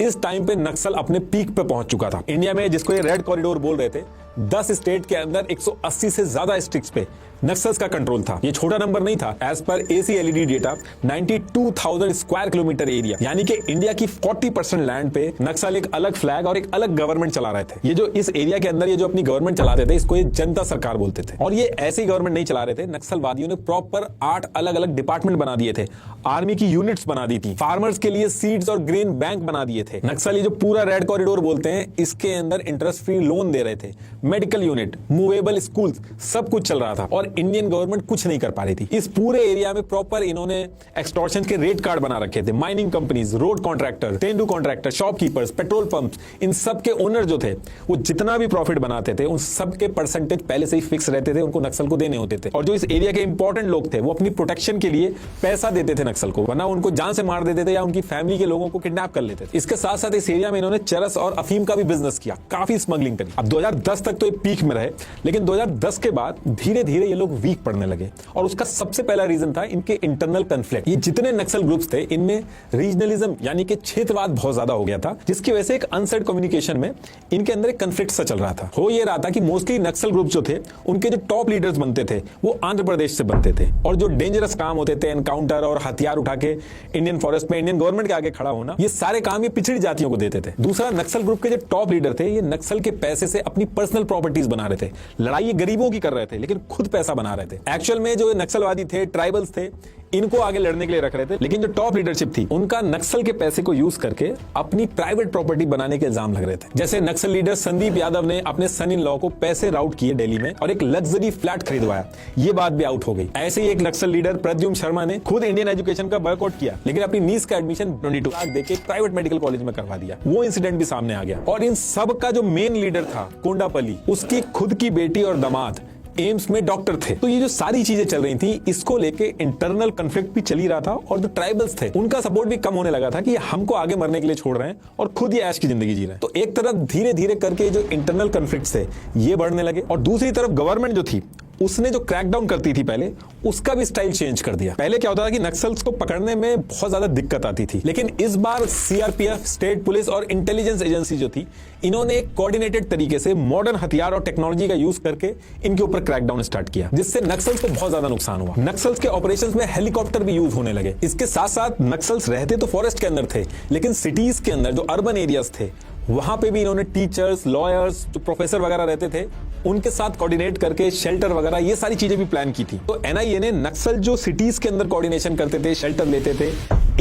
Speaker 1: इस टाइम पे नक्सल अपने पीक पे पहुंच चुका था। इंडिया में जिसको ये रेड कॉरिडोर बोल रहे थे, 10 स्टेट के अंदर 180 से ज्यादा स्ट्रिक्ट्स पे नक्सल्स का कंट्रोल था। ये छोटा नंबर नहीं था। As per ACLED data 92,000 square kilometre area, यानी कि इंडिया की 40% लैंड पे नक्सल एक अलग फ्लैग और एक अलग गवर्नमेंट चला रहे थे। ये जो इस एरिया के अंदर ये जो अपनी गवर्नमेंट चलाते थे, इसको ये जनता सरकार बोलते थे। और ये ऐसी गवर्नमेंट नहीं चला रहे थे, नक्सलवादियों ने प्रॉपर 8 अलग अलग डिपार्टमेंट बना दिए थे, आर्मी की यूनिट्स बना दी थी, फार्मर्स के लिए सीड्स और ग्रेन बैंक बना दिए थे। नक्सल ये जो पूरा रेड कॉरिडोर बोलते हैं, इसके अंदर इंटरेस्ट फ्री लोन दे रहे थे, मेडिकल यूनिट, मूवेबल स्कूल्स, सब कुछ चल रहा था और इंडियन गवर्नमेंट कुछ नहीं कर पा रही थी। इस पूरे एरिया में प्रॉपर इन्होंने एक्सटॉर्शन के रेट कार्ड बना रखे थे। माइनिंग कंपनीज, रोड कॉन्ट्रैक्टर, तेंदू कॉन्ट्रैक्टर, शॉपकीपर्स, पेट्रोल पंप्स, इन सब के ओनर जो थे, वो जितना भी प्रॉफिट बनाते थे, उन सब के परसेंटेज पहले से ही फिक्स रहते थे, उनको नक्सल को देने होते थे। और जो इस एरिया के इंपॉर्टेंट लोग थे, वो अपनी प्रोटेक्शन के लिए पैसा देते थे नक्सल को, वरना उनको जान से मार देते थे या उनकी फैमिली के लोगों को किडनैप कर लेते थे। इसके साथ साथ इस एरिया में इन्होंने चरस और अफीम का भी बिजनेस किया, काफी स्मगलिंग करी। अब 2010 तक तो ये पीक में रहे, लेकिन 2010 के बाद धीरे धीरे ये लोग वीक पड़ने लगे और उसका सबसे पहला रीजन था इनके इंटरनल कॉन्फ्लिक्ट। ये जितने नक्सल ग्रुप्स थे, इनमें रीजनलिज्म यानी कि क्षेत्रवाद बहुत ज्यादा हो गया था, जिसकी वजह से एक अनसेट कम्युनिकेशन में इनके अंदर एक कॉन्फ्लिक्ट सा चल रहा था। हो ये रहा था कि मोस्टली नक्सल ग्रुप जो थे, उनके जो टॉप लीडर्स बनते थे वो आंध्र प्रदेश से बनते थे, और जो डेंजरस काम होते थे, एनकाउंटर और हथियार उठा के इंडियन फॉरेस्ट में इंडियन गवर्नमेंट के आगे खड़ा होना, ये सारे काम ये पिछड़ी जातियों को देते थे। दूसरा, नक्सल ग्रुप के जो टॉप लीडर थे, ये नक्सल के पैसे से अपनी पर्सनल प्रॉपर्टीज बना रहे थे। लड़ाई ये गरीबों की कर रहे थे, लेकिन खुद पैसा बना रहे थे। एक्चुअल में जो नक्सलवादी थे, ट्राइबल्स थे, इनको आगे लड़ने के लिए रख रहे थे, लेकिन जो टॉप लीडरशिप थी, उनका नक्सल के पैसे को यूज करके अपनी प्राइवेट प्रॉपर्टी बनाने के इल्जाम लग रहे थे। जैसे नक्सल लीडर संदीप यादव ने अपने सन इन लॉ को पैसे राउट किए दिल्ली में और एक लग्जरी फ्लैट खरीदवाया, ये बात भी आउट हो गई। ऐसे ही एक नक्सल लीडर प्रद्युम्न शर्मा ने खुद इंडियन एजुकेशन का बॉयकॉट किया, लेकिन अपनी नीस का एडमिशन 22 लाख देके प्राइवेट मेडिकल कॉलेज में करवा दिया। वो इंसिडेंट भी सामने आ गया। और इन सब का जो मेन लीडर था, कोंडापल्ली, उसकी खुद की बेटी और दामाद एम्स में डॉक्टर थे। तो ये जो सारी चीजें चल रही थी, इसको लेके इंटरनल कॉन्फ्लिक्ट भी चल ही रहा था, और जो ट्राइबल्स थे, उनका सपोर्ट भी कम होने लगा था कि हमको आगे मरने के लिए छोड़ रहे हैं और खुद ये ऐश की जिंदगी जी रहे हैं। तो एक तरफ धीरे धीरे करके जो इंटरनल कॉन्फ्लिक्ट्स थे, ये बढ़ने लगे, और दूसरी तरफ गवर्नमेंट जो थी, उसने जो क्रैकडाउन करती थी पहले, उसका भी स्टाइल चेंज कर दिया। पहले क्या होता था कि नक्सल्स को पकड़ने में बहुत ज्यादा दिक्कत आती थी, लेकिन इस बार सीआरपीएफ, स्टेट पुलिस और इंटेलिजेंस एजेंसी जो थी, इन्होंने एक कोऑर्डिनेटेड तरीके से मॉडर्न हथियार और टेक्नोलॉजी का यूज करके इनके ऊपर क्रैकडाउन स्टार्ट किया, जिससे नक्सल्स को बहुत ज्यादा नुकसान हुआ। नक्सल्स के ऑपरेशंस में हेलीकॉप्टर भी यूज होने लगे। इसके साथ साथ नक्सल्स रहते तो फॉरेस्ट के अंदर थे, लेकिन सिटीज के अंदर जो अर्बन एरियाज थे, वहां पे भी इन्होंने टीचर्स, लॉयर्स, जो प्रोफेसर वगैरह रहते थे, उनके साथ कोऑर्डिनेट करके शेल्टर वगैरह ये सारी चीजें भी प्लान की थी। तो एनआईए ने नक्सल जो सिटीज के अंदर कोऑर्डिनेशन करते थे, शेल्टर लेते थे,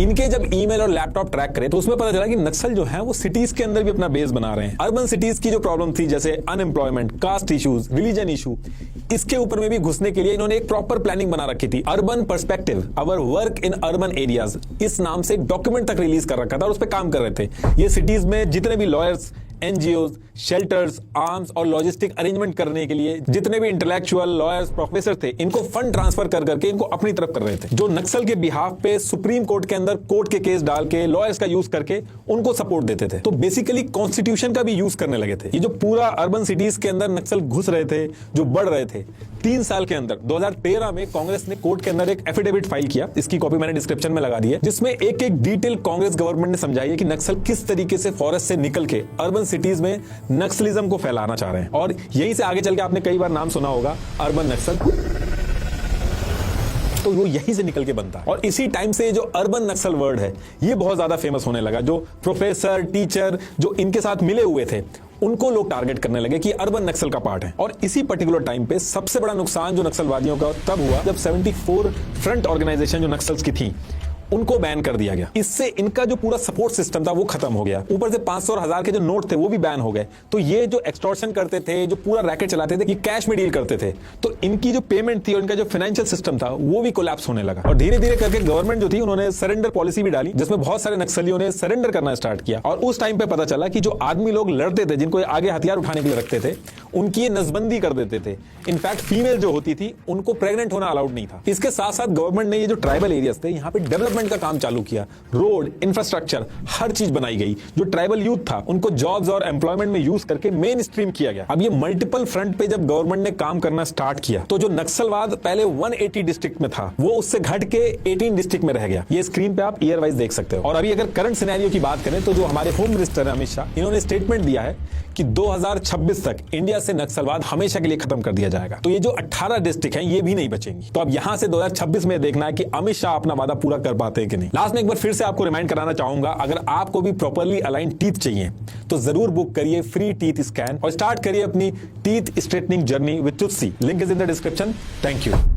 Speaker 1: इनके जब ईमेल और लैपटॉप ट्रैक करे, तो उसमें पता चला कि नक्सल जो है वो सिटीज के अंदर भी अपना बेस बना रहे हैं। अर्बन सिटीज की जो प्रॉब्लम थी, जैसे unemployment, caste issues, religion issue, इसके ऊपर में भी घुसने के लिए इन्होंने एक प्रॉपर प्लानिंग बना रखी थी। Urban perspective, our work in urban areas, इस नाम से एक डॉक्यूमेंट तक रिलीज कर रखा था और उस पर काम कर रहे थे। ये सिटीज में जितने भी लॉयर्स, एनजीओज, शेल्टर्स, आर्म्स और लॉजिस्टिक अरेंजमेंट करने के लिए जितने भी इंटेलेक्चुअल, लॉयर्स, प्रोफेसर थे, इनको फंड ट्रांसफर कर करके इनको अपनी तरफ कर रहे थे। जो नक्सल के बिहाफ पे सुप्रीम कोर्ट के अंदर कोर्ट के केस डाल के लॉयर्स का यूज करके उनको सपोर्ट देते थे। तो बेसिकली कॉन्स्टिट्यूशन का भी यूज करने लगे थे। ये जो पूरा अर्बन सिटीज के अंदर नक्सल घुस रहे थे, जो बढ़ रहे थे, 3 साल के अंदर 2013 में कांग्रेस ने कोर्ट के अंदर एक एफिडेविट फाइल किया, इसकी कॉपी मैंने डिस्क्रिप्शन में लगा दी है, जिसमें एक एक डिटेल कांग्रेस गवर्नमेंट ने समझाई है कि नक्सल किस तरीके से फॉरेस्ट से निकल के अर्बन सिटीज में नक्सलिज्म को फैलाना चाह रहे हैं। और यहीं से आगे चल के आपने कई बार नाम सुना होगा अर्बन नक्सल, तो वो यहीं से निकल के बनता है। और इसी टाइम से जो अर्बन नक्सल वर्ड है, ये बहुत ज्यादा फेमस होने लगा। जो प्रोफेसर, टीचर जो इनके साथ मिले हुए थे, उनको लोग टारगेट करने लगे कि अर्बन नक्सल का पार्ट है। और इसी पर्टिकुलर टाइम पे सबसे बड़ा नुकसान जो नक्सलवादियों का तब हुआ जब 74 फ्रंट ऑर्गेनाइजेशन जो नक्सल्स की थी, उनको बैन कर दिया गया। इससे इनका जो पूरा सपोर्ट सिस्टम था वो खत्म हो गया। ऊपर से 500 और 1000 के जो नोट थे वो भी बैन हो गए। तो ये जो एक्सटॉर्शन करते थे, जो पूरा रैकेट चलाते थे, ये कैश में डील करते थे, तो इनकी जो पेमेंट थी और इनका जो फाइनेंशियल सिस्टम था वो भी कोलैप्स होने लगा। और धीरे धीरे करके गवर्नमेंट जो थी, उन्होंने सरेंडर पॉलिसी भी डाली, जिसमें बहुत सारे नक्सलियों ने सरेंडर करना स्टार्ट किया। और उस टाइम पे पता चला कि जो आदमी लोग लड़ते थे, जिनको आगे हथियार उठाने के लिए रखते थे, उनकी ये नसबंदी कर देते थे। इनफैक्ट फीमेल जो होती थी, उनको प्रेग्नेंट होना अलाउड नहीं था। इसके साथ साथ गवर्नमेंट ने ये जो ट्राइबल एरियाज थे, यहाँ पे डेवलपमेंट का काम चालू किया। रोड, इंफ्रास्ट्रक्चर, हर चीज बनाई गई। जो ट्राइबल यूथ था, उनको जॉब्स और एम्प्लॉयमेंट में यूज करके मेन स्ट्रीम किया गया। अब ये मल्टीपल फ्रंट पे जब गवर्नमेंट ने काम करना स्टार्ट किया, तो जो नक्सलवाद पहले 180 डिस्ट्रिक्ट में था, वो उससे घट के 18 डिस्ट्रिक्ट में रह गया। ये स्क्रीन पे आप ईयर वाइज देख सकते हो। और अभी अगर करंट सिनेरियो की बात करें, तो जो हमारे होम मिनिस्टर अमित शाह, इन्होंने स्टेटमेंट दिया है कि 2026 तक इंडिया से नक्सलवाद हमेशा के लिए खत्म कर दिया जाएगा। तो ये जो 18 डिस्ट्रिक्ट हैं ये भी नहीं बचेंगी। तो अब यहां से 2026 में देखना है कि अमित शाह अपना वादा पूरा कर पाते हैं कि नहीं। लास्ट में एक बार फिर से आपको रिमाइंड कराना चाहूंगा, अगर आपको भी प्रॉपर्ली अलाइन टीथ चाहिए तो जरूर बुक करिए फ्री टीथ स्कैन और स्टार्ट करिए अपनी teeth straightening journey with Toothsi. Link is in the description. Thank you.